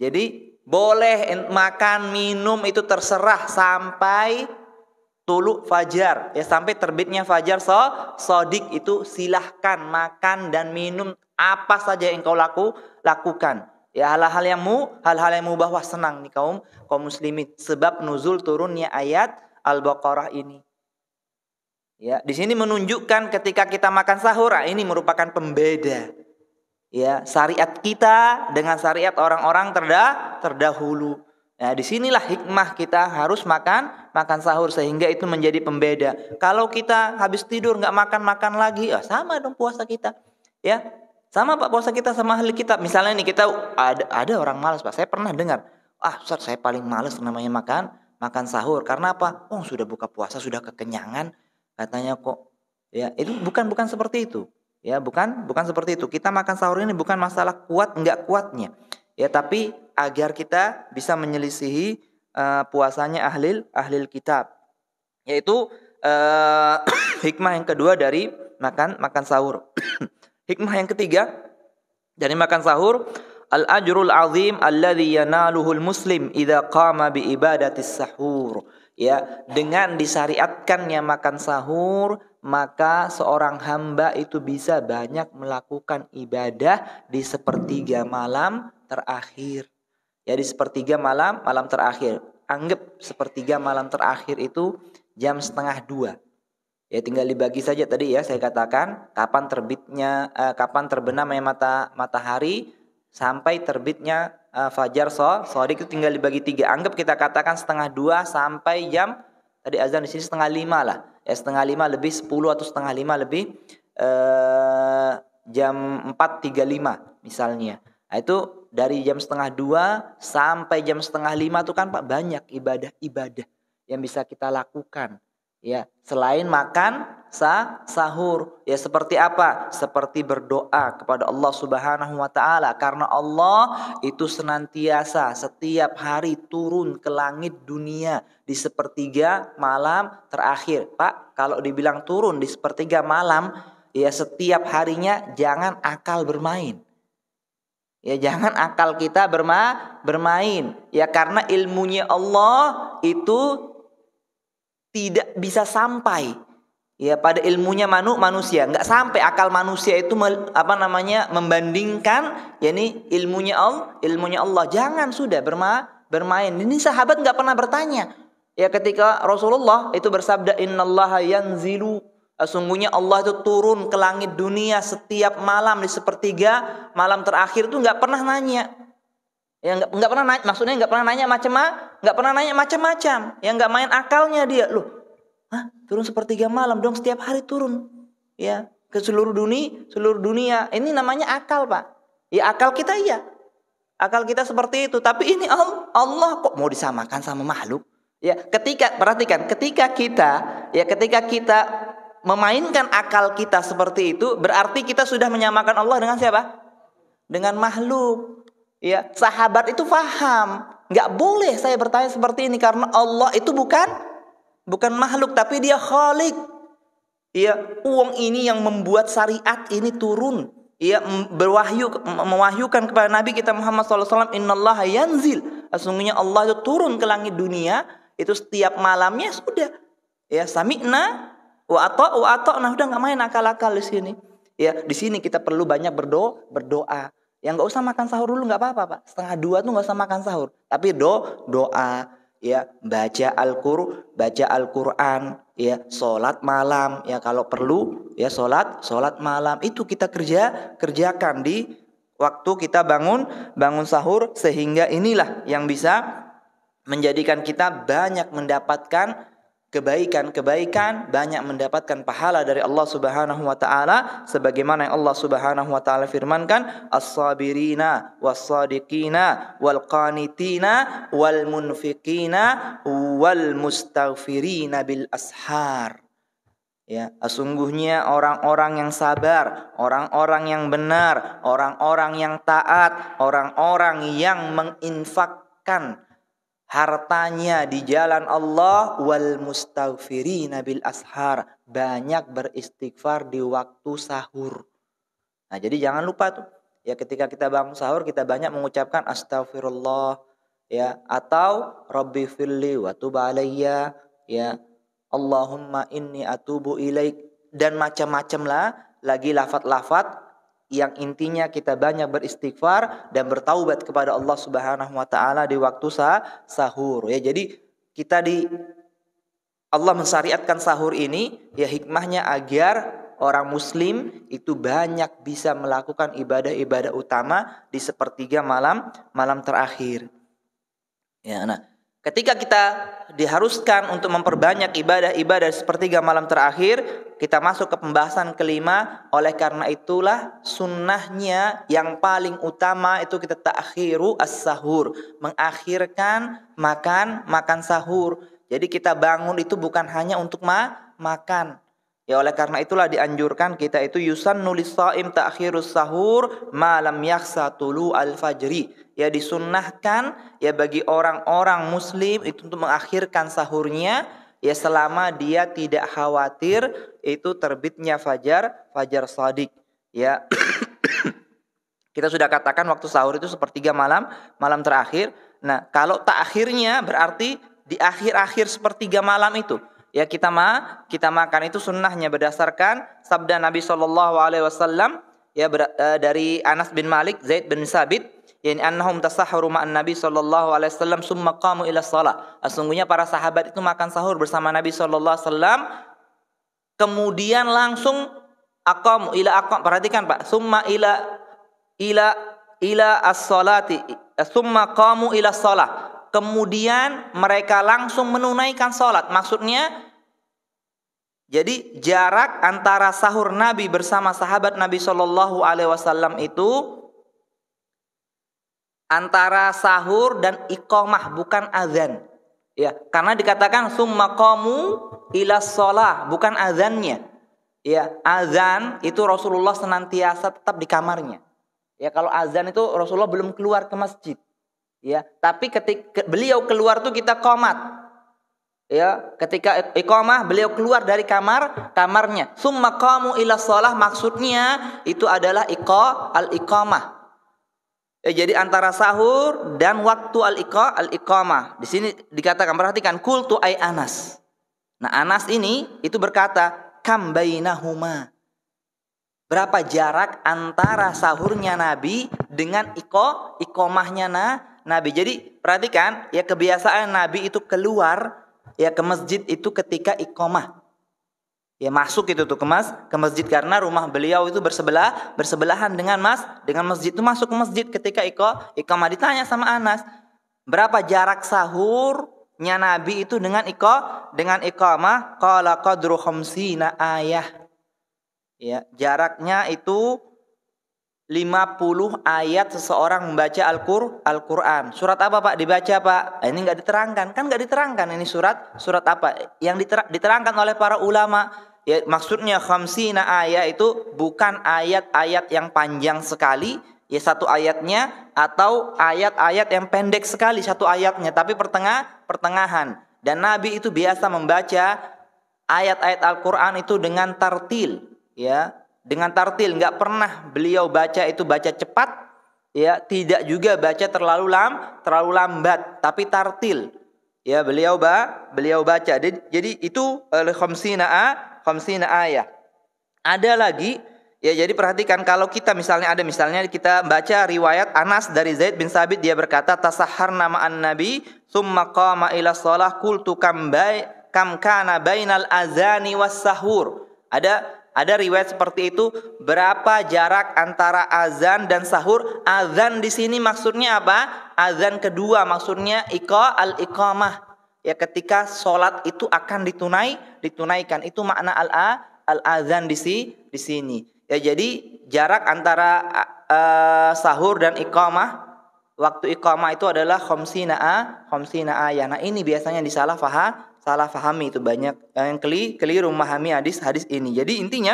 Jadi boleh makan minum itu terserah sampai tulu fajar, ya sampai terbitnya fajar sodik itu silahkan makan dan minum apa saja yang kau lakukan. Ya, hal-hal yang mubah, wah senang nih kaum muslimin sebab nuzul turunnya ayat Al-Baqarah ini. Ya, di sini menunjukkan ketika kita makan sahur, ini merupakan pembeda. Ya, syariat kita dengan syariat orang-orang terdahulu. Nah, disinilah hikmah kita harus makan sahur sehingga itu menjadi pembeda. Kalau kita habis tidur nggak makan lagi, sama dong puasa kita. Ya, sama Pak puasa kita sama ahli kitab. Misalnya nih kita ada orang malas Pak. Saya pernah dengar, Ustaz saya paling malas namanya makan sahur. Karena apa? Sudah buka puasa sudah kekenyangan. Katanya kok, ya itu bukan seperti itu, ya bukan seperti itu. Kita makan sahur ini bukan masalah kuat enggak kuatnya, ya tapi agar kita bisa menyelisihi puasanya ahli kitab, yaitu hikmah yang kedua dari makan sahur. Hikmah yang ketiga dari makan sahur, al-ajrul azim alladzi yanaluhul muslim idza qama bi ibadatis sahur. Ya, dengan disyariatkannya makan sahur, maka seorang hamba itu bisa banyak melakukan ibadah di sepertiga malam terakhir. Ya, di sepertiga malam terakhir. Anggap sepertiga malam terakhir itu jam setengah 2. Ya tinggal dibagi saja tadi ya saya katakan kapan terbenamnya matahari sampai terbitnya fajar shadiq itu tinggal dibagi 3. Anggap kita katakan setengah 2 sampai jam tadi azan di sini setengah 5 lah. Ya setengah 5 lebih 10 atau setengah 5 lebih jam 4.35 misalnya. Nah, itu dari jam setengah 2 sampai jam setengah 5 itu kan Pak banyak ibadah-ibadah yang bisa kita lakukan. Ya, selain makan sahur, ya seperti apa? Seperti berdoa kepada Allah Subhanahu wa taala karena Allah itu senantiasa setiap hari turun ke langit dunia di sepertiga malam terakhir. Pak, kalau dibilang turun di sepertiga malam, ya setiap harinya jangan akal bermain. Ya jangan akal kita bermain. Ya karena ilmunya Allah itu tidak bisa sampai ya pada ilmunya manusia, nggak sampai akal manusia itu membandingkan yakni ilmunya Allah. Jangan sudah bermain. Ini sahabat nggak pernah bertanya ya ketika Rasulullah itu bersabda innallaha yanzilu, sungguhnya Allah itu turun ke langit dunia setiap malam di sepertiga malam terakhir, itu nggak pernah nanya. Ya nggak pernah nanya, maksudnya nggak pernah nanya macam-macam, ya nggak main akalnya dia. Loh, turun sepertiga malam dong, setiap hari turun ya ke seluruh dunia. Ini namanya akal, Pak. Ya akal kita akal kita seperti itu. Tapi ini Allah kok mau disamakan sama makhluk? Ya perhatikan ketika kita memainkan akal kita seperti itu, berarti kita sudah menyamakan Allah dengan siapa? Dengan makhluk. Ya, sahabat itu paham, nggak boleh saya bertanya seperti ini karena Allah itu bukan makhluk tapi dia khalik. Ya, uang ini yang membuat syariat ini turun. Ya, mewahyukan kepada Nabi kita Muhammad SAW, innallaha yanzil. Sesungguhnya Allah itu turun ke langit dunia itu setiap malamnya sudah. Ya, sami'na wa ata'na, udah nggak main akal-akal di sini. Ya, di sini kita perlu banyak berdoa. Yang nggak usah makan sahur dulu nggak apa-apa, Pak. Setengah 2 tuh nggak usah makan sahur. Tapi doa, ya baca Al-Quran, ya sholat malam, ya kalau perlu, ya sholat malam itu kita kerjakan di waktu kita bangun sahur, sehingga inilah yang bisa menjadikan kita banyak mendapatkan kebaikan, banyak mendapatkan pahala dari Allah Subhanahu wa taala sebagaimana yang Allah Subhanahu wa taala firmankan, as-sabirina was-sadiqina wal-qanitina wal-munfiqina wal-mustaghfirina bil ashar. Ya, sesungguhnya orang-orang yang sabar, orang-orang yang benar, orang-orang yang taat, orang-orang yang menginfakkan hartanya di jalan Allah, wal mustaghfirina bil ashar, banyak beristighfar di waktu sahur. Nah, jadi jangan lupa tuh ya ketika kita bangun sahur kita banyak mengucapkan astaghfirullah ya, atau rabbi firli wa tub alayya ya, Allahumma inni atubu ilaik, dan macam-macam lah lagi lafaz-lafaz yang intinya kita banyak beristighfar dan bertaubat kepada Allah Subhanahu wa taala di waktu sahur ya. Jadi Allah mensyariatkan sahur ini ya hikmahnya agar orang muslim itu banyak bisa melakukan ibadah-ibadah utama di sepertiga malam terakhir. Ya, nah, ketika kita diharuskan untuk memperbanyak ibadah-ibadah sepertiga malam terakhir, kita masuk ke pembahasan kelima. Oleh karena itulah sunnahnya yang paling utama itu kita ta'khiru as-sahur, mengakhirkan makan sahur. Jadi kita bangun itu bukan hanya untuk makan. Ya, oleh karena itulah dianjurkan kita itu yusannu lis-shaim ta'khirus sahur ma lam yakhsa tulu al-fajri. Ya, disunnahkan ya bagi orang-orang muslim itu untuk mengakhirkan sahurnya ya selama dia tidak khawatir itu terbitnya fajar shadiq. Ya. Kita sudah katakan waktu sahur itu sepertiga malam terakhir. Nah, kalau takhirnya berarti di akhir-akhir sepertiga malam itu. Ya kita makan itu sunnahnya berdasarkan sabda Nabi SAW ya dari Anas bin Malik, Zaid bin Sabit, yani annahum tasahharu ma'an Nabi sallallahu alaihi wasallam summa qamu ila shalah. Sesungguhnya para sahabat itu makan sahur bersama Nabi sallallahu alaihi wasallam, kemudian langsung perhatikan Pak, summa ila as-salati, summa qamu ila shalah. Kemudian mereka langsung menunaikan salat. Maksudnya jadi jarak antara sahur Nabi bersama sahabat Nabi sallallahu alaihi wasallam itu antara sahur dan iqamah, bukan azan. Ya, karena dikatakan summa qamu ila shalah, bukan azannya. Ya, azan itu Rasulullah senantiasa tetap di kamarnya. Ya, kalau azan itu Rasulullah belum keluar ke masjid. Ya, tapi ketika beliau keluar tuh kita qomat. Ya, ketika iqamah beliau keluar dari kamarnya. Summa qamu ila shalah maksudnya itu adalah al-iqamah. Ya, jadi antara sahur dan waktu al-iqamah. Di sini dikatakan, perhatikan, qultu ay Anas. Nah, Anas ini itu berkata, kam bainahuma. Berapa jarak antara sahurnya Nabi dengan iqamahnya Nabi. Jadi perhatikan, ya kebiasaan Nabi itu keluar ya ke masjid itu ketika iqamah. Ya masuk itu tuh ke masjid karena rumah beliau itu bersebelahan dengan masjid, itu masuk ke masjid ketika iqamah. Ditanya sama Anas, berapa jarak sahurnya Nabi itu dengan iqamah? Qala qadru khamsina ayah. Ya, jaraknya itu 50 ayat seseorang membaca Al-Qur'an. Surat apa Pak dibaca Pak? Ini enggak diterangkan. Kan enggak diterangkan ini surat apa. Yang diterangkan oleh para ulama, ya maksudnya khamsina ayat itu bukan ayat-ayat yang panjang sekali, ya satu ayatnya, atau ayat-ayat yang pendek sekali satu ayatnya, tapi pertengahan. Dan Nabi itu biasa membaca ayat-ayat Al-Qur'an itu dengan tartil, ya. Dengan tartil, nggak pernah beliau baca cepat, ya tidak juga baca terlalu lambat, tapi tartil, ya beliau baca. Jadi itu khamsina ayat. Ada lagi, ya jadi perhatikan kalau kita misalnya kita baca riwayat Anas dari Zaid bin Sabit, dia berkata tasahharna ma'an Nabi summa qama ila shalah qultu kam kana bainal azani was sahur. Ada riwayat seperti itu, berapa jarak antara azan dan sahur. Azan di sini maksudnya apa? Azan kedua maksudnya al-iqamah. Ya ketika sholat itu akan ditunaikan. Itu makna al-azan di sini. Ya jadi jarak antara sahur dan iqamah, waktu iqamah itu adalah khamsina ayat. Nah, ini biasanya salah fahami, itu banyak yang keliru memahami hadis ini. Jadi intinya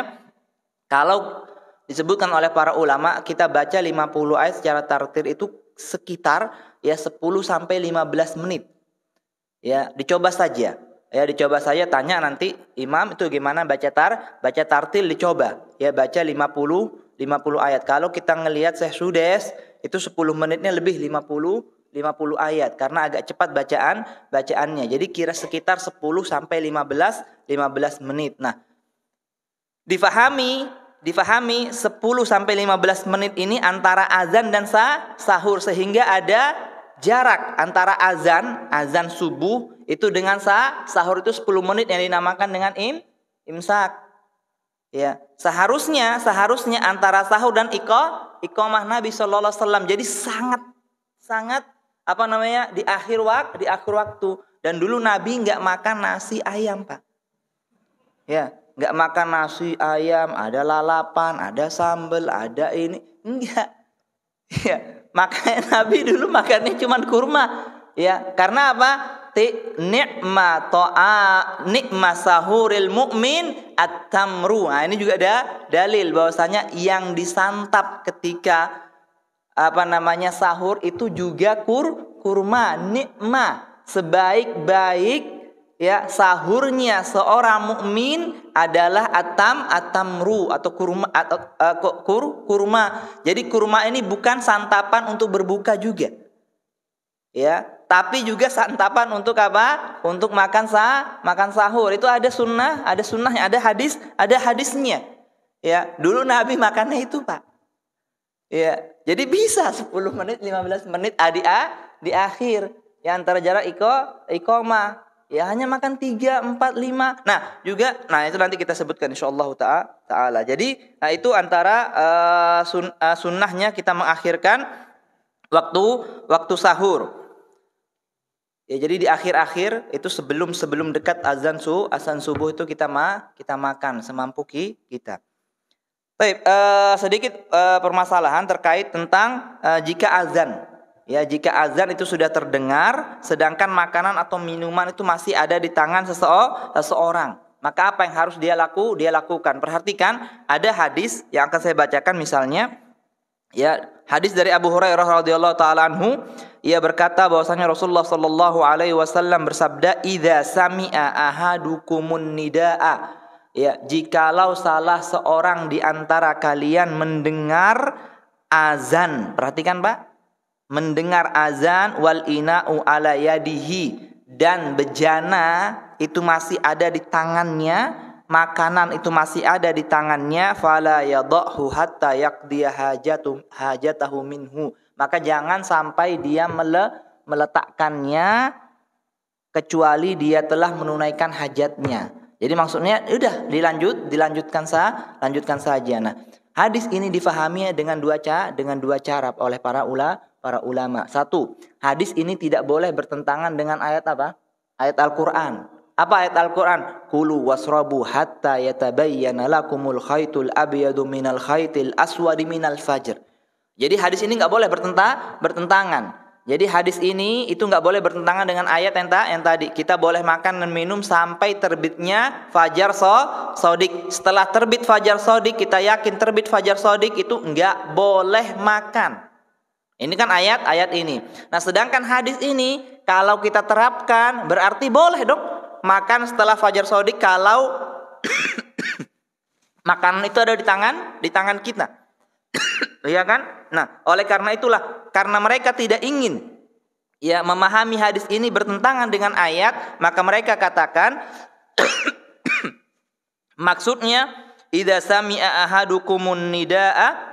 kalau disebutkan oleh para ulama kita baca 50 ayat secara tartil itu sekitar ya 10 sampai 15 menit. Ya, dicoba saja. Ya, dicoba saja, tanya nanti imam itu gimana baca tartil, dicoba. Ya, baca 50 ayat. Kalau kita ngelihat Syekh Sudes itu 10 menitnya lebih 50 ayat karena agak cepat bacaannya. Jadi kira sekitar 10 sampai 15 menit. Nah, difahami 10 sampai 15 menit ini antara azan dan sahur, sehingga ada jarak antara azan subuh itu dengan sahur itu 10 menit yang dinamakan dengan imsak. Ya, seharusnya antara sahur dan iqamah Nabi sallallahu alaihi wasallam. Jadi sangat di akhir waktu. Dan dulu Nabi enggak makan nasi ayam, Pak. Ya, enggak makan nasi ayam, ada lalapan, ada sambal, ada ini. Enggak. Ya, makanya Nabi dulu makannya cuma kurma. Ya, karena apa? Nikma sahuril mu'min at-tamru. Nah, ini juga ada dalil bahwasanya yang disantap ketika sahur itu juga kurma. Nikmah, sebaik-baik ya sahurnya seorang mukmin adalah atamru atau kurma. Jadi kurma ini bukan santapan untuk berbuka juga. Ya, tapi juga santapan untuk apa? Untuk makan sahur. Itu ada sunnahnya, ada hadisnya. Ya, dulu Nabi makannya itu, Pak. Ya, jadi bisa 10 menit, 15 menit di akhir. Ya antara jarak iqamah. Ya hanya makan 3, 4, 5. Nah, juga itu nanti kita sebutkan insyaallah taala. Jadi, itu antara sunnahnya kita mengakhirkan waktu sahur. Ya, jadi di akhir-akhir itu sebelum dekat azan subuh itu kita makan semampu kita. Baik, sedikit permasalahan terkait tentang jika azan. Ya, jika azan itu sudah terdengar, sedangkan makanan atau minuman itu masih ada di tangan seseorang. Maka apa yang harus dia lakukan? Perhatikan, ada hadis yang akan saya bacakan misalnya. Ya, hadis dari Abu Hurairah radhiyallahu taala anhu, ia berkata bahwasanya Rasulullah sallallahu alaihi wasallam bersabda, "Idza sami'a ahadukumun nidaa." Ya, jikalau salah seorang di antara kalian mendengar azan. Perhatikan, Pak. Mendengar azan wal ina'u ala yadihi, dan bejana itu masih ada di tangannya, makanan itu masih ada di tangannya, fala yadhahu hatta yaqdiya hajatahu minhu. Maka jangan sampai dia meletakkannya kecuali dia telah menunaikan hajatnya. Jadi maksudnya udah dilanjutkan saja. Nah, hadis ini difahami dengan dua cara oleh para ulama. Satu, hadis ini tidak boleh bertentangan dengan ayat apa? Ayat Al-Qur'an. Apa ayat Al-Qur'an? Kulu wasrabu hatta yatabayyana lakumul khaytul abyadu minal khaytil aswadi minal fajr. Jadi hadis ini enggak boleh bertentangan. Jadi hadis ini itu enggak boleh bertentangan dengan ayat yang tadi. Kita boleh makan dan minum sampai terbitnya fajar shadiq. Setelah terbit fajar shadiq, kita yakin terbit fajar shadiq, itu enggak boleh makan. Ini kan ayat ini. Nah, sedangkan hadis ini kalau kita terapkan berarti boleh dong makan setelah fajar shadiq kalau makanan itu ada di tangan kita. Iya kan? Nah, oleh karena itulah, karena mereka tidak ingin ya memahami hadis ini bertentangan dengan ayat, maka mereka katakan maksudnya idza sami'a ahadukumun nidaa.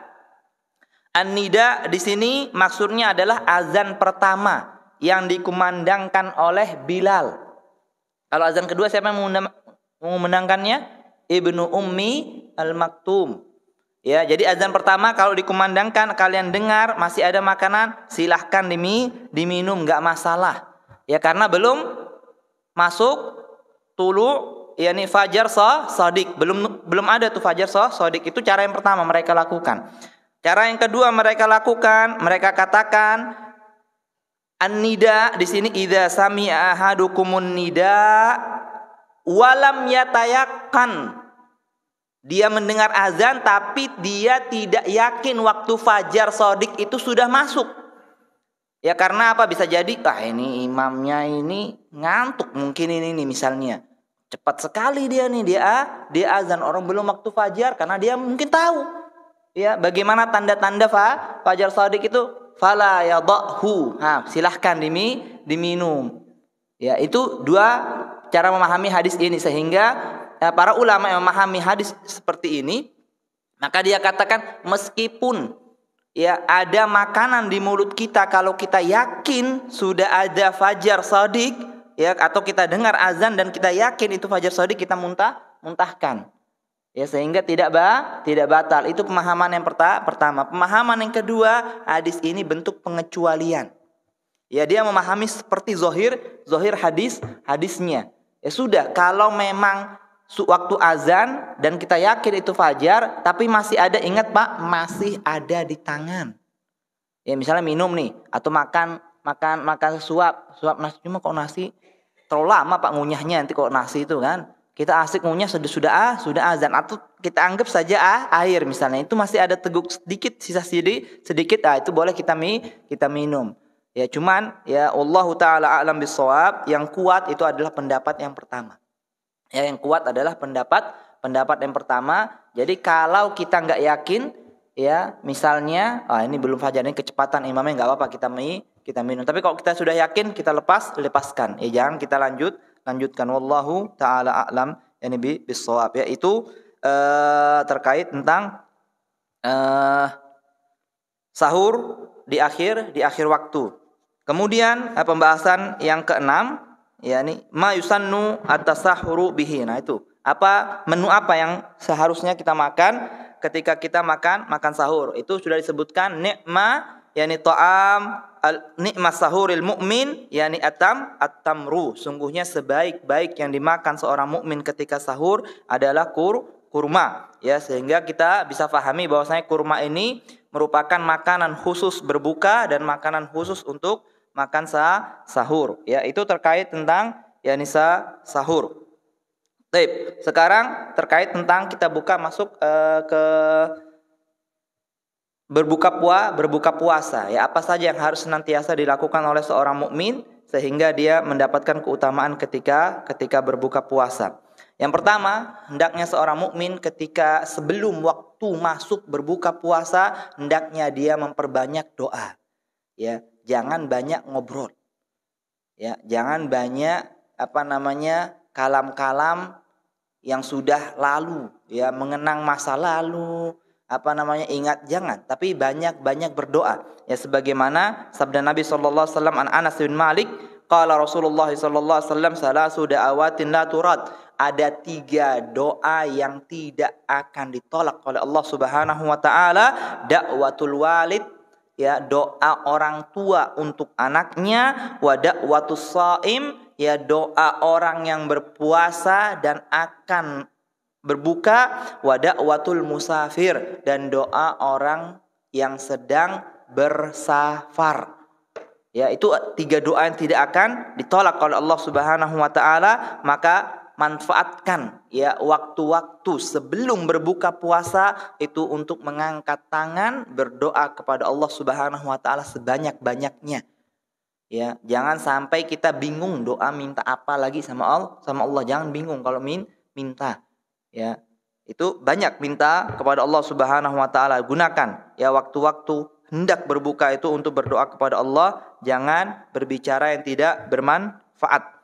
An-nida di sini maksudnya adalah azan pertama yang dikumandangkan oleh Bilal. Kalau azan kedua siapa yang mengumandangkannya? Ibnu Ummi Al-Maktum. Ya, jadi azan pertama kalau dikumandangkan, kalian dengar masih ada makanan, silahkan diminum, enggak masalah. Ya, karena belum masuk yakni fajar shadiq, belum ada tuh fajar shadiq. Itu cara yang pertama mereka lakukan. Cara yang kedua mereka katakan an-nida di sini idza sami'a ahadukumun nida walam yatayakkan. Dia mendengar azan tapi dia tidak yakin waktu fajar shadiq itu sudah masuk. Ya, karena apa? Bisa jadi ini imamnya ini ngantuk mungkin ini misalnya. Cepat sekali dia azan, orang belum waktu fajar, karena dia mungkin tahu. Ya, bagaimana tanda-tanda fajar shadiq itu? Fala yadhahu. Silahkan diminum. Ya, itu dua cara memahami hadis ini, sehingga para ulama yang memahami hadis seperti ini, maka dia katakan meskipun ya ada makanan di mulut kita, kalau kita yakin sudah ada fajar shadiq, ya, atau kita dengar azan dan kita yakin itu fajar shadiq, kita muntahkan. Ya, sehingga tidak batal. Itu pemahaman yang pertama. Pemahaman yang kedua, hadis ini bentuk pengecualian. Ya, dia memahami seperti zohir hadisnya. Ya sudah, kalau memang waktu azan dan kita yakin itu fajar, tapi masih ada, ingat Pak, masih ada di tangan. Ya, misalnya minum nih atau makan suap nasi, cuma kok nasi terlalu lama Pak ngunyahnya, nanti kok nasi itu kan. Kita asik ngunyah sudah azan, atau kita anggap saja air misalnya, itu masih ada teguk sedikit, sisa sedikit, itu boleh kita minum. Ya, cuman ya Allahu taala a'lam bissawab, yang kuat itu adalah pendapat yang pertama. Ya, yang kuat adalah pendapat yang pertama. Jadi kalau kita enggak yakin, ya misalnya ini belum fajar, ini kecepatan imamnya, enggak apa-apa kita minum. Tapi kalau kita sudah yakin, kita lepaskan. Ya, jangan kita lanjutkan. Wallahu taala a'lam yani bis-shawab. Ya, itu terkait tentang Sahur di akhir waktu. Kemudian pembahasan yang keenam, yakni ma yusannu at-tasahhuru bihi. Nah itu, menu apa yang seharusnya kita makan ketika kita makan sahur. Itu sudah disebutkan nikma, yakni ta'am nikmat sahuril mukmin, yakni at-tamru. Sungguhnya sebaik-baik yang dimakan seorang mukmin ketika sahur adalah kurma, ya, sehingga kita bisa pahami bahwasanya kurma ini merupakan makanan khusus berbuka dan makanan khusus untuk makan sahur. Ya, itu terkait tentang yakni sahur. Baik, sekarang terkait tentang kita masuk ke berbuka puasa. Ya, apa saja yang harus senantiasa dilakukan oleh seorang mukmin sehingga dia mendapatkan keutamaan ketika berbuka puasa. Yang pertama, hendaknya seorang mukmin ketika sebelum waktu masuk berbuka puasa, hendaknya dia memperbanyak doa. Ya, jangan banyak ngobrol. Ya, jangan banyak kalam-kalam yang sudah lalu, ya, mengenang masa lalu, ingat, jangan, tapi banyak berdoa. Ya, sebagaimana sabda Nabi sallallahu alaihi wasallam an Anas bin Malik, qala Rasulullah sallallahu alaihi wasallam salasu da'awatin la turad. Ada 3 doa yang tidak akan ditolak oleh Allah Subhanahu wa taala. Da'watul walid, ya, doa orang tua untuk anaknya, wa da'watus shaim, ya, doa orang yang berpuasa dan akan berbuka, wa da'watul musafir, dan doa orang yang sedang bersafar. Ya, itu 3 doa yang tidak akan ditolak oleh Allah Subhanahu wa taala. Maka manfaatkan, ya, waktu-waktu sebelum berbuka puasa itu untuk mengangkat tangan berdoa kepada Allah Subhanahu wa taala sebanyak-banyaknya. Ya, jangan sampai kita bingung doa minta apa lagi sama Allah. Jangan bingung kalau minta. Ya, itu banyak minta kepada Allah Subhanahu wa taala. Gunakan, ya, waktu-waktu hendak berbuka itu untuk berdoa kepada Allah, jangan berbicara yang tidak bermanfaat.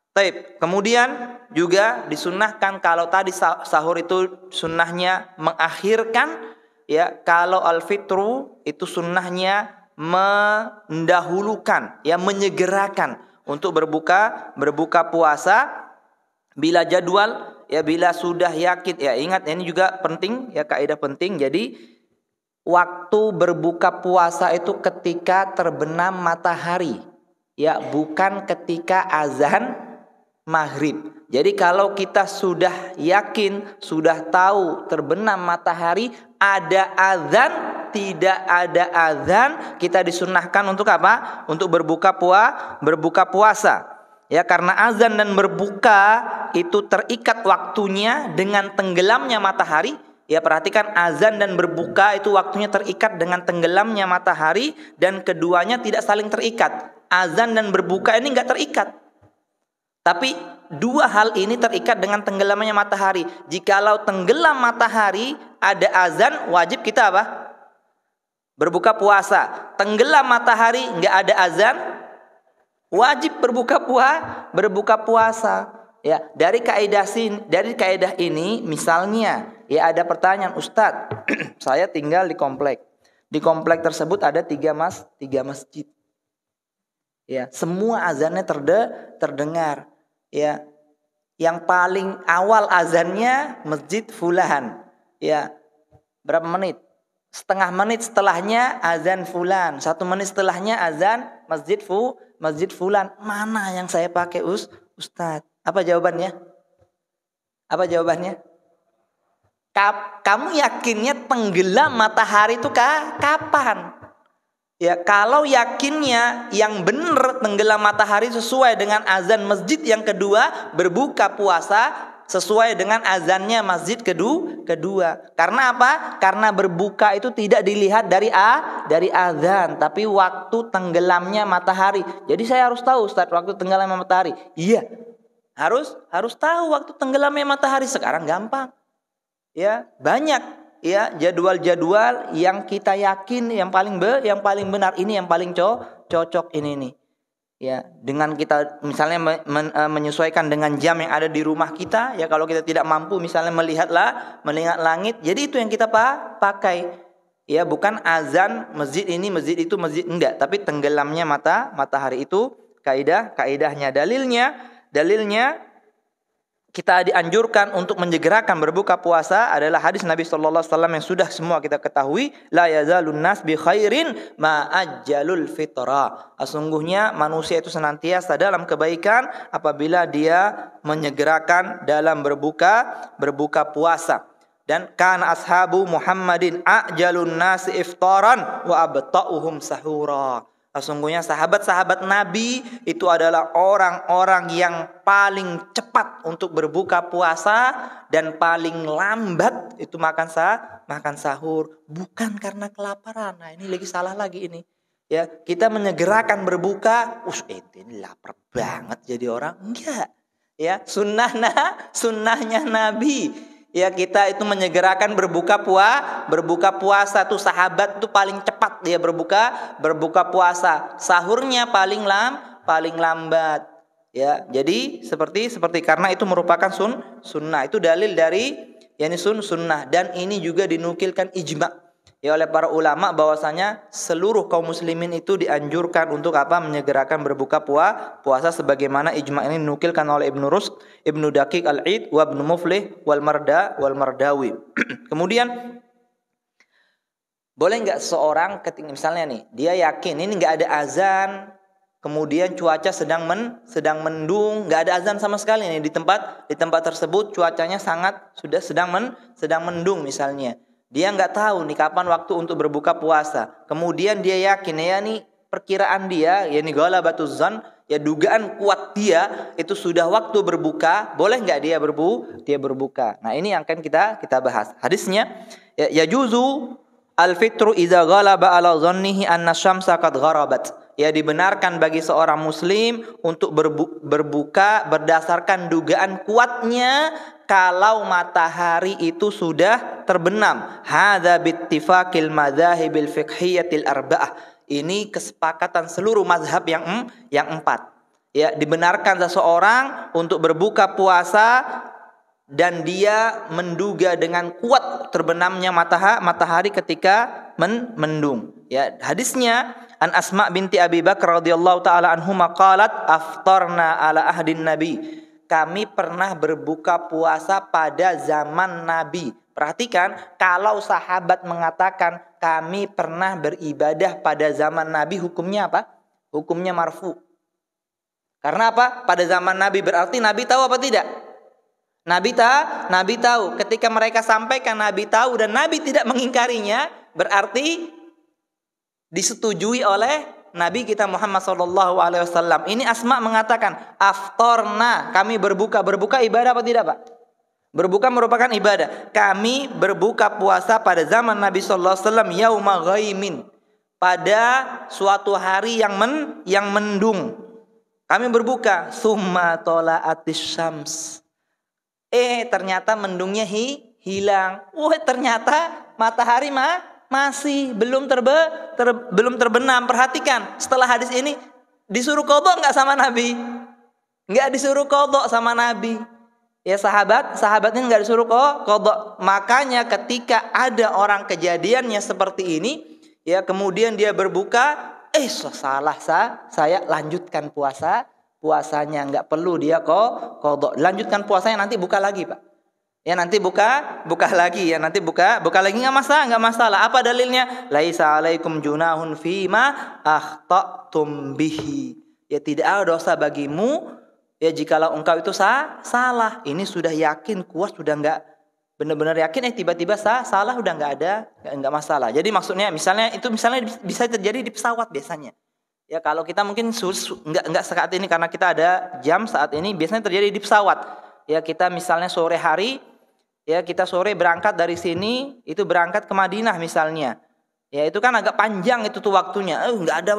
Taib. Kemudian juga disunnahkan kalau tadi sahur itu sunnahnya mengakhirkan, ya, kalau al-fitru itu sunnahnya mendahulukan, ya, menyegerakan untuk berbuka puasa bila jadwal, ya, bila sudah yakin. Ya, ingat ini juga penting, ya, kaidah penting. Jadi waktu berbuka puasa itu ketika terbenam matahari, ya, bukan ketika azan maghrib. Jadi kalau kita sudah yakin, sudah tahu terbenam matahari, ada azan, tidak ada azan, kita disunnahkan untuk apa? Untuk berbuka puasa. Ya, karena azan dan berbuka itu terikat waktunya dengan tenggelamnya matahari. Ya, perhatikan, azan dan berbuka itu waktunya terikat dengan tenggelamnya matahari, dan keduanya tidak saling terikat. Azan dan berbuka ini enggak terikat. Tapi 2 hal ini terikat dengan tenggelamnya matahari. Jikalau tenggelam matahari ada azan, wajib kita apa? Berbuka puasa. Tenggelam matahari enggak ada azan, wajib berbuka puasa. Ya, dari kaidah ini misalnya, ya, ada pertanyaan, Ustadz, saya tinggal di komplek. Di komplek tersebut ada 3 masjid. Ya, semua azannya terdengar. Ya, yang paling awal azannya masjid fulan. Ya, berapa menit? Setengah menit setelahnya azan fulan. 1 menit setelahnya azan masjid fulan. Mana yang saya pakai, Ustadz? Apa jawabannya? Kamu yakinnya tenggelam matahari itu kapan? Ya, kalau yakinnya yang benar tenggelam matahari sesuai dengan azan masjid yang kedua, berbuka puasa sesuai dengan azannya masjid kedua. Karena apa? Karena berbuka itu tidak dilihat dari azan, tapi waktu tenggelamnya matahari. Jadi saya harus tahu, Ustaz, waktu tenggelamnya matahari. Iya. Harus tahu waktu tenggelamnya matahari. Sekarang gampang. Ya, banyak, ya, jadwal-jadwal yang kita yakin yang paling benar, ini yang paling cocok ini nih. Ya, dengan kita misalnya menyesuaikan dengan jam yang ada di rumah kita, ya, kalau kita tidak mampu misalnya melihat langit, jadi itu yang kita pakai. Ya, bukan azan masjid ini, masjid itu, masjid enggak, tapi tenggelamnya matahari itu kaidahnya. Dalilnya kita dianjurkan untuk menyegerakan berbuka puasa adalah hadis Nabi sallallahu alaihi wasallam yang sudah semua kita ketahui, la yazalun nas bi khairin ma ajjalul fitra. Sesungguhnya manusia itu senantiasa dalam kebaikan apabila dia menyegerakan dalam berbuka puasa. Dan kana ashabu Muhammadin ajalun nasi iftaran wa abta'uhum sahura. Sesungguhnya sahabat-sahabat Nabi itu adalah orang-orang yang paling cepat untuk berbuka puasa dan paling lambat itu makan sahur, bukan karena kelaparan. Nah, ini lagi salah lagi ini. Ya, kita menyegerakan berbuka, ini lapar banget jadi orang. Enggak. Ya, sunnahnya Nabi. Ya, kita itu menyegerakan berbuka puasa tuh sahabat tuh paling cepat dia berbuka puasa. Sahurnya paling lambat. Ya, jadi seperti karena itu merupakan sunnah. Itu dalil dari sunnah, dan ini juga dinukilkan ijma' ya oleh para ulama bahwasanya seluruh kaum muslimin itu dianjurkan untuk menyegerakan berbuka puasa sebagaimana ijma' ini dinukilkan oleh Ibnu Rushd, Ibnu Daqiq Al-Id, wa Ibnu Muflih wal Mardawi. Kemudian boleh enggak seorang ketika misalnya nih dia yakin ini enggak ada azan, kemudian cuaca sedang mendung, enggak ada azan sama sekali nih di tempat tersebut, cuacanya sudah sedang mendung misalnya. Dia nggak tahu nih kapan waktu untuk berbuka puasa. Kemudian dia yakin ya nih perkiraan dia, ya nih ghalabatuz zan, ya dugaan kuat dia itu sudah waktu berbuka. Boleh nggak dia berbuka? Nah, ini yang akan kita bahas. Hadisnya ya juzu al-fitru idza ghalaba ala dhannihi anna syamsa qad gharabat. Ya, dibenarkan bagi seorang muslim untuk berbuka berdasarkan dugaan kuatnya kalau matahari itu sudah terbenam. Hadza bittifaqil madzahibil fiqhiyatil arba'ah. Ini kesepakatan seluruh mazhab yang empat. Ya, dibenarkan seseorang untuk berbuka puasa dan dia menduga dengan kuat terbenamnya matahari ketika mendung. Ya, hadisnya an Asma binti Abi Bakar radhiyallahu taala anhuma qalat aftarna ala ahdin nabi. Kami pernah berbuka puasa pada zaman Nabi. Perhatikan, kalau sahabat mengatakan kami pernah beribadah pada zaman Nabi, hukumnya apa? Hukumnya marfu. Karena apa? Pada zaman Nabi, berarti Nabi tahu apa tidak? Nabi tahu. Ketika mereka sampaikan Nabi tahu dan Nabi tidak mengingkarinya, berarti disetujui oleh Nabi kita Muhammad SAW. Ini Asma mengatakan aftorna, kami berbuka ibadah apa tidak, Pak? Berbuka merupakan ibadah. Kami berbuka puasa pada zaman Nabi SAW yauma ghaimin, pada suatu hari yang mendung. Kami berbuka summa tola'atis syams. Ternyata mendungnya hilang. Ternyata matahari masih belum terbenam. Perhatikan, setelah hadis ini disuruh qadha enggak sama Nabi? Enggak disuruh qadha sama Nabi. Ya, sahabat ini enggak disuruh qadha. Makanya ketika ada orang kejadiannya seperti ini, ya kemudian dia berbuka, salah saya lanjutkan puasanya, enggak perlu dia qadha. Lanjutkan puasanya, nanti buka lagi, Pak. Ya, nanti buka lagi ya, nanti buka lagi enggak masalah. Apa dalilnya? Laisa alaikum junahun fima akhtatum bihi. Ya, tidak ada dosa bagimu ya jikalau engkau itu salah. Ini sudah yakin kuat, sudah enggak benar-benar yakin tiba-tiba salah, udah enggak masalah. Jadi maksudnya misalnya bisa terjadi di pesawat biasanya. Ya, kalau kita mungkin enggak saat ini karena kita ada jam saat ini, biasanya terjadi di pesawat. Ya, kita misalnya sore hari, ya kita sore berangkat dari sini, itu berangkat ke Madinah misalnya. Ya, itu kan agak panjang itu tuh waktunya. Enggak ada.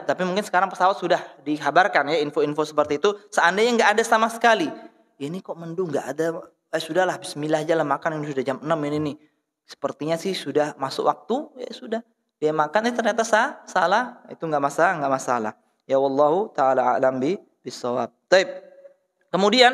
Tapi mungkin sekarang pesawat sudah dikabarkan ya info-info seperti itu. Seandainya enggak ada sama sekali. Ini kok mendung, enggak ada. Sudahlah, bismillah aja lah makan, ini sudah jam 6 ini nih. Sepertinya sih sudah masuk waktu, ya sudah. Dia makan ternyata salah, itu enggak masalah. Ya wallahu taala a'lam bisawab. Baik. Kemudian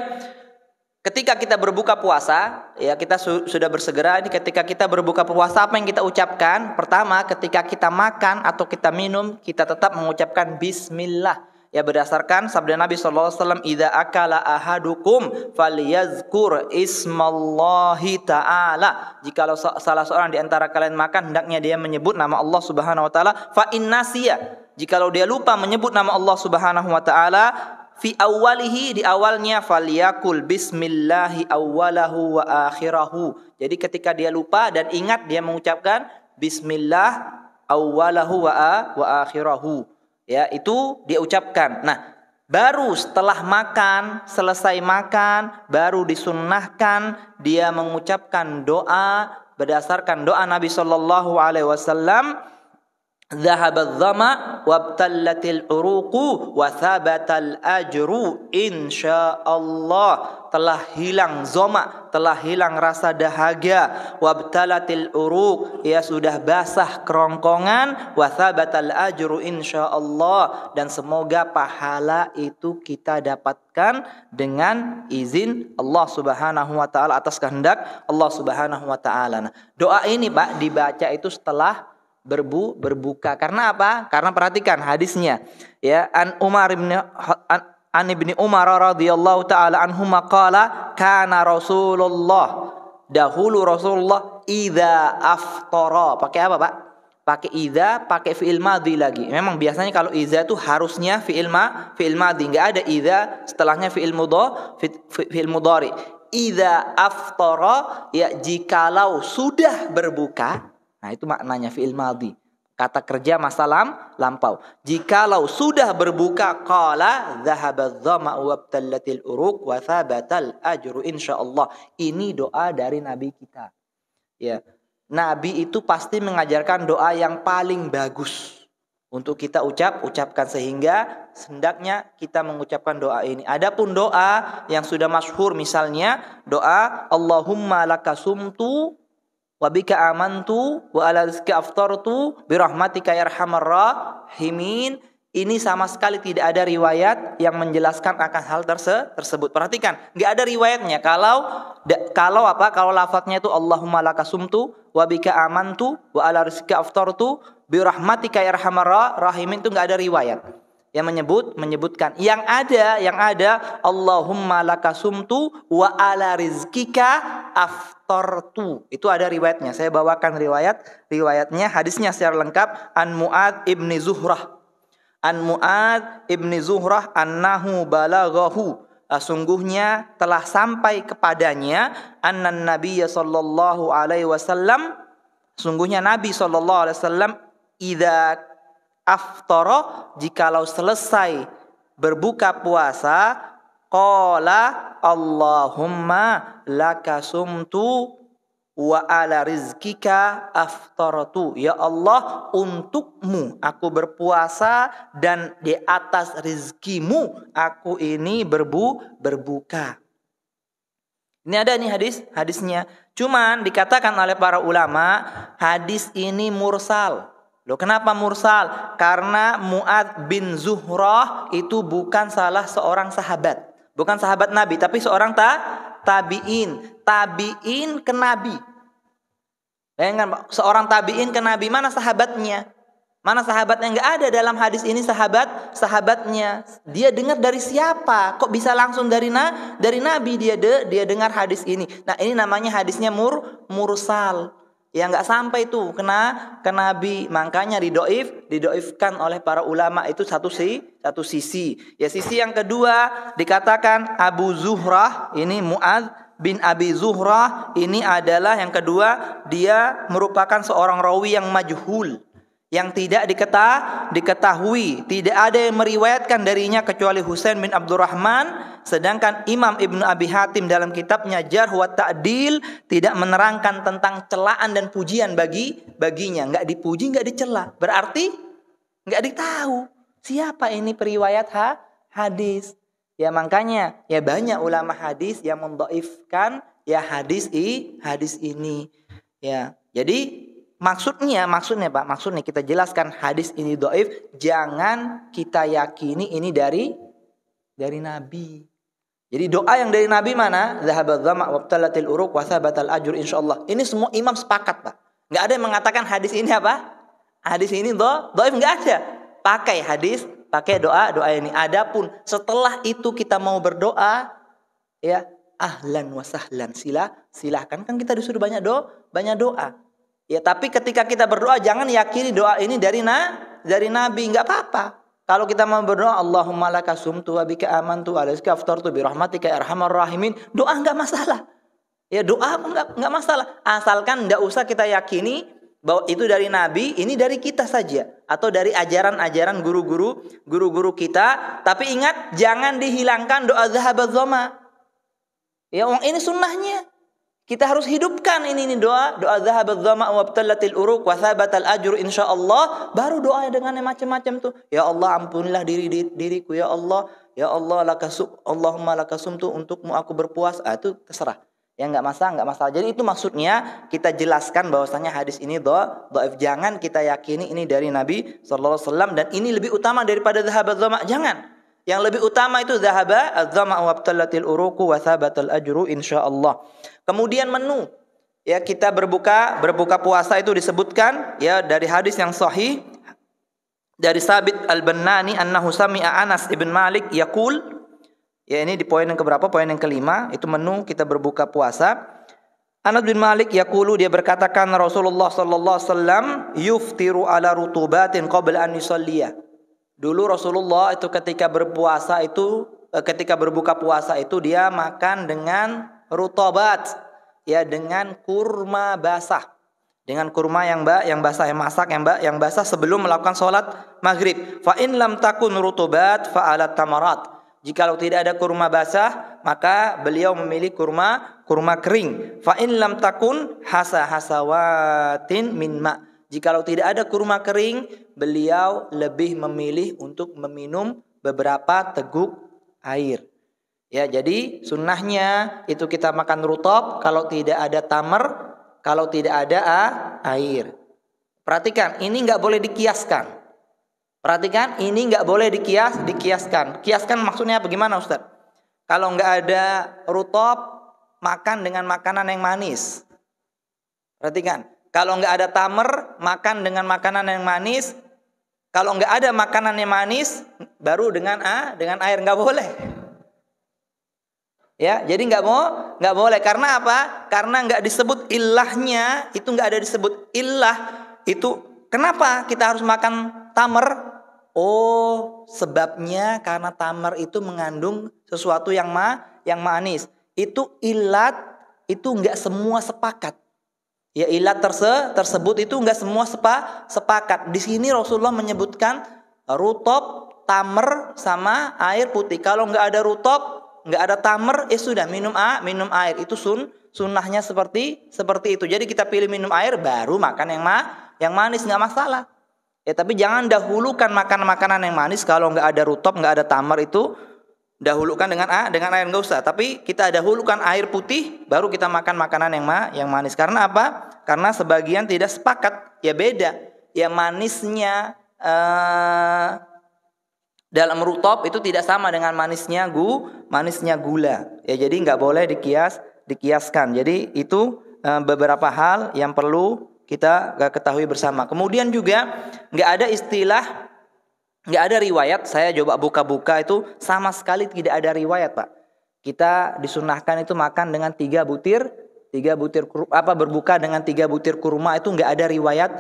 ketika kita berbuka puasa, ya kita sudah bersegera. Ini ketika kita berbuka puasa, apa yang kita ucapkan? Pertama, ketika kita makan atau kita minum, kita tetap mengucapkan Bismillah. Ya, berdasarkan sabda Nabi SAW, "Idza akala ahadukum falyazkur ismallahi ta'ala." Jikalau salah seorang di antara kalian makan, hendaknya dia menyebut nama Allah Subhanahu wa taala. Fa innasiya, jikalau dia lupa menyebut nama Allah Subhanahu wa taala, fi awwalihi, di awalnya, falyakul bismillahi awwalahu wa akhirahu. Jadi ketika dia lupa dan ingat, dia mengucapkan bismillah awwalahu wa akhirahu. Ya, itu dia ucapkan. Nah, baru setelah makan, selesai makan, baru disunnahkan dia mengucapkan doa berdasarkan doa Nabi sallallahu alaihi wasallam, "Dhahabadh dhama wabtallatil uruqu wa thabatal ajru insyaallah." Telah hilang zoma, telah hilang rasa dahaga, wabtalatil uruq, ya sudah basah kerongkongan, wa thabatal ajru insyaallah, dan semoga pahala itu kita dapatkan dengan izin Allah Subhanahu wa taala, atas kehendak Allah Subhanahu wa taala. Nah, doa ini Pak dibaca itu setelah berbuka. Karena apa? Karena perhatikan hadisnya. Ya, An Ibni Umar radhiyallahu taala anhuma qala kana Rasulullah, dahulu Rasulullah idza aftara. Pakai apa, Pak? Pakai idza, pakai fi'il madhi lagi. Memang biasanya kalau idza itu harusnya fi'il madhi, enggak ada idza setelahnya fi'il mudhari. Idza aftara, ya jikalau sudah berbuka. Nah, itu maknanya fi'il madhi. Kata kerja masa lampau. Jikalau sudah berbuka, qala dhahabadh dhama'u wabtallatil uruq wa thabatal ajru insyaallah. Ini doa dari Nabi kita. Ya. Nabi itu pasti mengajarkan doa yang paling bagus untuk kita ucapkan, sehingga hendaknya kita mengucapkan doa ini. Adapun doa yang sudah masyhur, misalnya doa Allahumma lakasumtu wa bika amantu wa ala rizqika aftartu birahmatika ya arhamar rahimin. Ini sama sekali tidak ada riwayat yang menjelaskan akan hal tersebut. Perhatikan, enggak ada riwayatnya. Kalau lafadznya itu Allahumma lakasumtu wa bika amantu wa ala rizqika aftartu birahmatika ya arhamar rahimin, itu enggak ada riwayat yang menyebutkan. Yang ada Allahumma lakasumtu wa ala rizqika aftartu. Itu ada riwayatnya. Saya bawakan riwayatnya, hadisnya secara lengkap. An Mu'adz ibni Zuhrah. An Mu'adz ibni Zuhrah annahu balaghahu. Sungguhnya telah sampai kepadanya annan Nabiyya sallallahu alaihi wasallam, sungguhnya Nabi sallallahu alaihi wasallam idza aftara, jikalau selesai berbuka puasa, qala Allahumma lakasumtu wa ala rizkika aftaratu. Ya Allah, untukmu aku berpuasa dan di atas rizkimu aku ini berbuka. Ini ada nih hadisnya. Cuman dikatakan oleh para ulama, hadis ini mursal. Loh, kenapa mursal? Karena Mu'adz bin Zuhrah itu bukan salah seorang sahabat. Bukan sahabat Nabi, tapi seorang tabi'in. Tabi'in ke Nabi. Seorang tabi'in ke Nabi, mana sahabatnya? Mana sahabatnya? Enggak ada dalam hadis ini sahabatnya. Dia dengar dari siapa? Kok bisa langsung dari Nabi dia dengar hadis ini? Nah, ini namanya hadisnya mursal. Ya, enggak sampai tuh ke Nabi. Makanya didoifkan oleh para ulama. Itu satu sisi. Ya, sisi yang kedua dikatakan Abu Zuhrah, ini Mu'adz bin Abi Zuhrah, ini adalah yang kedua, dia merupakan seorang rawi yang majhul, yang tidak diketahui, tidak ada yang meriwayatkan darinya kecuali Husain bin Abdurrahman. Sedangkan Imam Ibnu Abi Hatim dalam kitabnya Jarh wa Ta'dil tidak menerangkan tentang celaan dan pujian baginya. Enggak dipuji, enggak dicela. Berarti enggak ditahu siapa ini periwayat hadis. Ya, makanya ya banyak ulama hadis yang mendhaifkan ya hadis ini. Ya. Jadi maksudnya Pak, kita jelaskan hadis ini dhaif, jangan kita yakini ini dari Nabi. Jadi doa yang dari Nabi mana? Zahabadz dhama' wabtalatil uruq wa thabatal ajr insyaallah. Ini semua imam sepakat, Pak. Enggak ada yang mengatakan hadis ini apa? Hadis ini dhaif, enggak ada. Pakai hadis, pakai doa ini. Adapun setelah itu kita mau berdoa, ya ahlan wa sahlan, silahkan, kan kita disuruh banyak doa. Ya, tapi ketika kita berdoa jangan yakini doa ini dari Nabi, enggak apa-apa. Kalau kita mau berdoa Allahumma laka sumtu wa bika amantu wa alaika aftartu bi rahmatika ya arhamar rahimin, doa enggak masalah. Ya, doa enggak masalah, asalkan enggak usah kita yakini bahwa itu dari Nabi, ini dari kita saja atau dari ajaran-ajaran guru-guru kita. Tapi ingat, jangan dihilangkan doa zahabadz dhama. Ya, ini sunnahnya. Kita harus hidupkan ini doa zahabadz dhama wabtalatil uruq wa thabatal ajru insyaallah. Baru doa dengan yang macam-macam tuh. Ya Allah, ampunilah diriku, ya Allah Allahumma lakasumtu, untukmu aku berpuasa. Itu terserah. Ya enggak masalah. Jadi itu maksudnya kita jelaskan bahwasanya hadis ini dhaif. Jangan kita yakini ini dari Nabi sallallahu alaihi wasallam dan ini lebih utama daripada zahabadz dhama. Jangan. Yang lebih utama itu zahabadz dhama wabtalatil uruq wa thabatal ajru insyaallah. Kemudian menu, ya kita berbuka puasa itu disebutkan ya dari hadis yang sahih dari Sabit Al-Bannani annahu sami'a Anas ibn Malik yaqul, ya ini di poin yang keberapa? Poin yang kelima, itu menu kita berbuka puasa. Anas bin Malik yaqulu, dia berkatakan Rasulullah sallallahu alaihi wasallam yuftiru ala rutubatin qabla an yusalliya. Dulu Rasulullah itu ketika berbuka puasa itu dia makan dengan rutobat, ya dengan kurma basah, dengan kurma yang basah, yang masak yang basah sebelum melakukan sholat maghrib. Fa in lam takun rutobat fa ala tamarat. Jikalau tidak ada kurma basah, maka beliau memilih kurma kering. Fa in lam takun hasawatin min ma. Jikalau tidak ada kurma kering, beliau lebih memilih untuk meminum beberapa teguk air. Ya, jadi sunnahnya itu kita makan rutab kalau tidak ada tamar, kalau tidak ada air. Perhatikan, ini nggak boleh dikiaskan. Perhatikan, ini nggak boleh dikiaskan. Kiaskan maksudnya bagaimana, Ustaz? Kalau nggak ada rutab, makan dengan makanan yang manis. Perhatikan, kalau nggak ada tamar, makan dengan makanan yang manis. Kalau nggak ada makanan yang manis, baru dengan air, nggak boleh. Ya, jadi nggak boleh. Karena apa? Karena nggak disebut ilahnya, itu nggak ada disebut ilah. Itu kenapa kita harus makan tamar? Oh, sebabnya karena tamar itu mengandung sesuatu yang manis. Itu ilat, itu nggak semua sepakat. Ya, ilat tersebut itu nggak semua sepakat. Di sini Rasulullah menyebutkan rutob, tamar sama air putih. Kalau nggak ada rutob, nggak ada tamar, sudah minum air. Itu sunnahnya seperti itu. Jadi kita pilih minum air baru makan yang manis, nggak masalah. Ya, tapi jangan dahulukan makan makanan yang manis. Kalau nggak ada rutob, nggak ada tamar, itu dahulukan dengan air, nggak usah. Tapi kita dahulukan air putih, baru kita makan makanan yang manis. Karena apa? Karena sebagian tidak sepakat. Ya beda. Ya manisnya dalam rutob itu tidak sama dengan manisnya gula. Ya, jadi nggak boleh dikiaskan. Jadi itu beberapa hal yang perlu kita ketahui bersama. Kemudian juga nggak ada riwayat. Saya coba buka-buka itu sama sekali tidak ada riwayat, Pak. Kita disunahkan itu makan dengan 3 butir berbuka dengan 3 butir kurma, itu enggak ada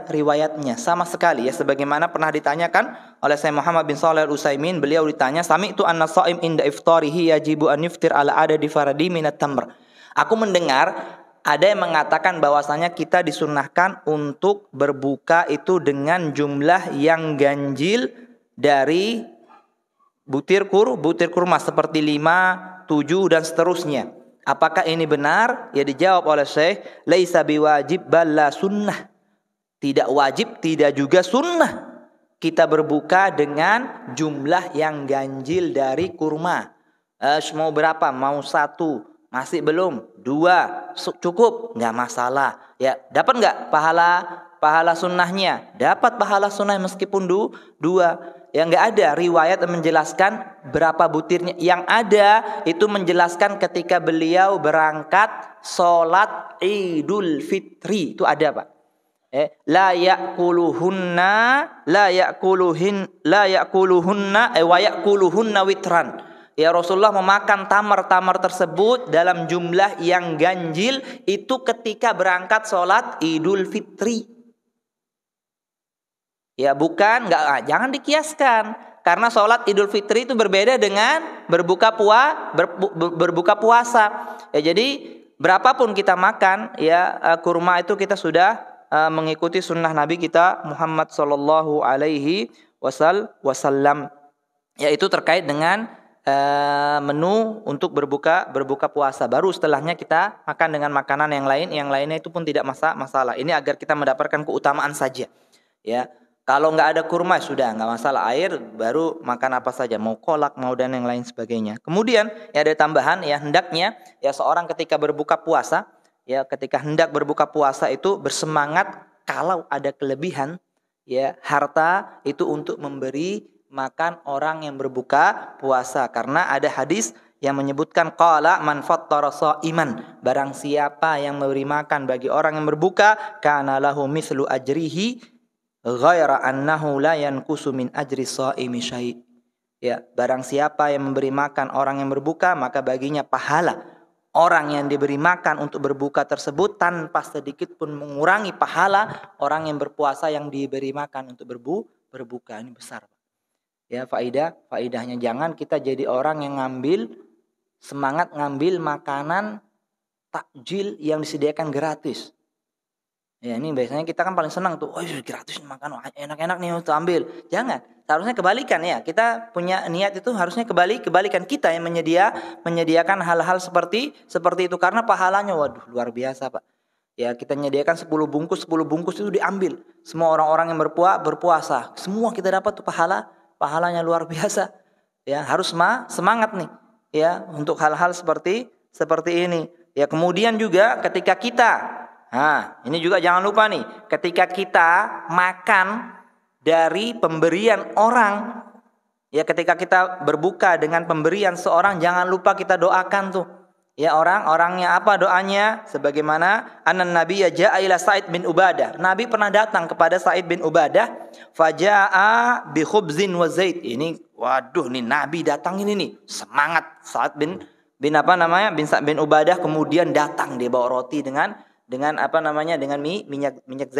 riwayatnya sama sekali, ya, sebagaimana pernah ditanyakan oleh Syekh Muhammad bin Shalih Al-Utsaimin. Beliau ditanya, "Sami'tu anna shaim inda iftarihi yajibu an yuftir ala adadi faradi minat tamr." Aku mendengar ada yang mengatakan bahwasanya kita disunahkan untuk berbuka itu dengan jumlah yang ganjil dari butir kurma seperti 5, 7 dan seterusnya. Apakah ini benar? Ya, dijawab oleh Syekh, laisa biwajib balla sunnah. Tidak wajib, tidak juga sunnah kita berbuka dengan jumlah yang ganjil dari kurma. Mau berapa? Mau 1? Masih belum? 2? Cukup? Nggak masalah. Ya, dapat nggak pahala sunnahnya? Dapat pahala sunnah meskipun 2. Ya nggak ada riwayat yang menjelaskan berapa butirnya. Yang ada itu menjelaskan ketika beliau berangkat sholat Idul Fitri. Itu ada, Pak. La ya'kuluhunna wa ya'kuluhunna witran. Ya, Rasulullah memakan tamar-tamar tersebut dalam jumlah yang ganjil itu ketika berangkat sholat Idul Fitri. Ya bukan, jangan dikiaskan. Karena sholat Idul Fitri itu berbeda dengan berbuka puasa. Ya, jadi berapapun kita makan, ya kurma itu kita sudah mengikuti sunnah Nabi kita Muhammad Sallallahu Alaihi Wasallam. Ya, itu terkait dengan menu untuk berbuka puasa. Baru setelahnya kita makan dengan makanan yang lainnya itu pun tidak masalah. Ini agar kita mendapatkan keutamaan saja. Ya. Kalau nggak ada kurma sudah nggak masalah, air baru makan apa saja, mau kolak mau dan yang lain sebagainya. Kemudian ya ada tambahan, ya hendaknya ya seorang ketika berbuka puasa, ya ketika hendak berbuka puasa itu bersemangat kalau ada kelebihan ya harta itu untuk memberi makan orang yang berbuka puasa, karena ada hadis yang menyebutkan qala man fattara shaiman, barang siapa yang memberi makan bagi orang yang berbuka kana lahu mislu ajrihi ghaira annahu la yanqusu min ajri shaimi syai'. Ya, barang siapa yang memberi makan orang yang berbuka, maka baginya pahala orang yang diberi makan untuk berbuka tersebut tanpa sedikit pun mengurangi pahala orang yang berpuasa yang diberi makan untuk berbuka. Ini besar. Ya, faidahnya jangan kita jadi orang yang semangat ngambil makanan takjil yang disediakan gratis. Ya, ini biasanya kita kan paling senang tuh, oh gratis makan, enak-enak nih untuk ambil. Jangan, seharusnya kebalikan ya. Kita punya niat itu harusnya kebalikan, kita yang menyediakan hal-hal seperti itu, karena pahalanya waduh luar biasa, Pak. Ya, kita menyediakan 10 bungkus itu diambil. Semua orang-orang yang berpuasa, semua kita dapat tuh pahalanya luar biasa. Ya, harus semangat nih ya untuk hal-hal seperti ini. Ya, kemudian juga ketika kita ini juga jangan lupa nih, ketika kita makan dari pemberian orang, ya ketika kita berbuka dengan pemberian seorang, jangan lupa kita doakan tuh. Ya orangnya apa doanya? Sebagaimana anan Nabi ja'a ila Sa'id bin Ubadah. Nabi pernah datang kepada Sa'id bin Ubadah, faja'a bi khubzin wa zait. Ini waduh nih Nabi datang ini nih, semangat Sa'id bin Sa'id bin Ubadah, kemudian datang dia bawa roti dengan minyak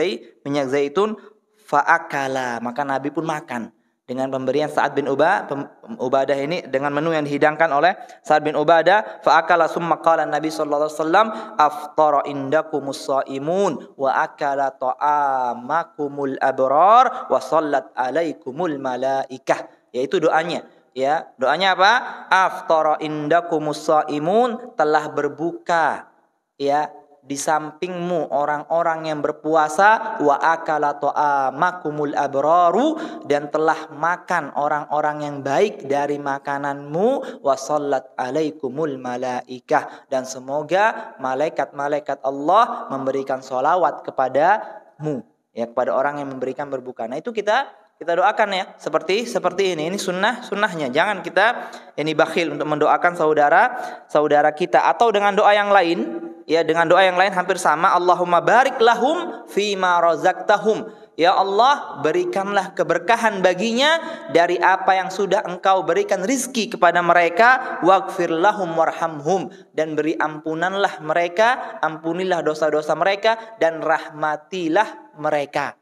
zaitun, faakala, maka Nabi pun makan dengan pemberian Sa'ad bin Ubadah ini, dengan menu yang dihidangkan oleh Sa'ad bin Ubadah. Faakala summa qala Nabi sallallahu alaihi wasallam aftara indakumus shaimun wa akala ta'amakumul abrar wa sallat alaikumul malaikah. Yaitu doanya. Ya, doanya apa? Aftara indakumus shaimun, telah berbuka ya di sampingmu orang-orang yang berpuasa, wa akala ta'amakumul abraru, dan telah makan orang-orang yang baik dari makananmu, wa sallat alaikumul malaikah, dan semoga malaikat-malaikat Allah memberikan sholawat kepadamu, ya kepada orang yang memberikan berbuka. Nah itu kita doakan ya seperti ini. Ini sunnahnya. Jangan kita ini bakhil untuk mendoakan saudara kita, atau dengan doa yang lain. Ya, dengan doa yang lain hampir sama. Allahumma barik lahum fima razaqtahum. Ya Allah, berikanlah keberkahan baginya dari apa yang sudah Engkau berikan rizki kepada mereka. Waghfir lahum warhamhum, dan beri ampunanlah mereka, ampunilah dosa-dosa mereka, dan rahmatilah mereka.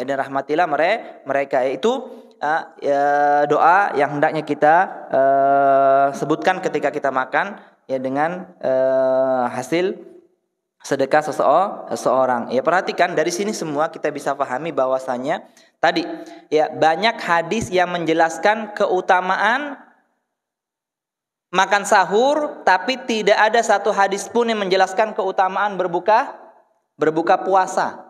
Ya, dan rahmatilah mereka. Yaitu doa yang hendaknya kita sebutkan ketika kita makan, ya dengan hasil sedekah seseorang. Ya, perhatikan dari sini semua kita bisa pahami bahwasanya tadi ya banyak hadis yang menjelaskan keutamaan makan sahur, tapi tidak ada satu hadis pun yang menjelaskan keutamaan berbuka puasa.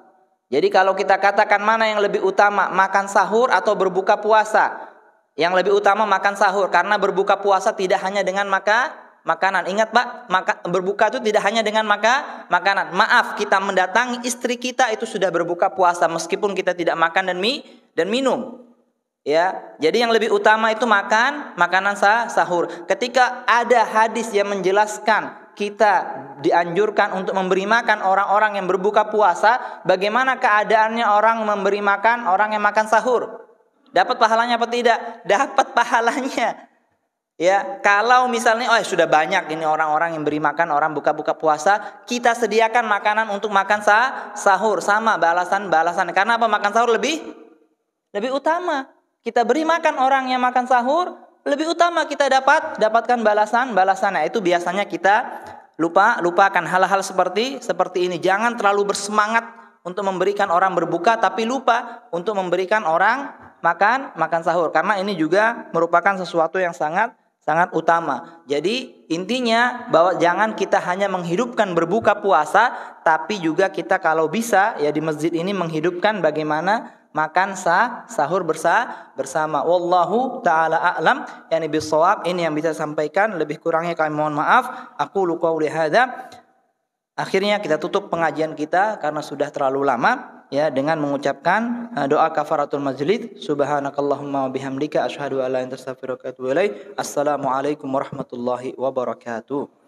Jadi kalau kita katakan mana yang lebih utama, makan sahur atau berbuka puasa? Yang lebih utama makan sahur, karena berbuka puasa tidak hanya dengan makanan. Ingat Pak, berbuka itu tidak hanya dengan makanan. Maaf, kita mendatangi istri kita itu sudah berbuka puasa meskipun kita tidak makan dan minum. Ya, jadi yang lebih utama itu makanan sahur. Ketika ada hadis yang menjelaskan kita dianjurkan untuk memberi makan orang-orang yang berbuka puasa, bagaimana keadaannya orang memberi makan orang yang makan sahur? Dapat pahalanya apa tidak? Dapat pahalanya. Ya, kalau misalnya sudah banyak ini orang-orang yang beri makan orang buka-buka puasa, kita sediakan makanan untuk makan sahur, sama balasan-balasan. Karena apa? Makan sahur lebih utama. Kita beri makan orang yang makan sahur, lebih utama kita dapatkan balasan-balasan. Nah, itu biasanya kita lupakan hal-hal seperti ini. Jangan terlalu bersemangat untuk memberikan orang berbuka tapi lupa untuk memberikan orang makan sahur, karena ini juga merupakan sesuatu yang sangat utama. Jadi intinya bahwa jangan kita hanya menghidupkan berbuka puasa, tapi juga kita kalau bisa ya di masjid ini menghidupkan bagaimana makan sahur bersama. Wallahu taala a'lam yani bisawab. Ini yang bisa sampaikan, lebih kurangnya kami mohon maaf. Aqulu qouli hadza. Akhirnya kita tutup pengajian kita karena sudah terlalu lama ya dengan mengucapkan doa kafaratul majlis. Subhanakallahumma wa bihamdika asyhadu an la ilaha illa anta astaghfiruka wa atubu ilaik. Assalamualaikum warahmatullahi wabarakatuh.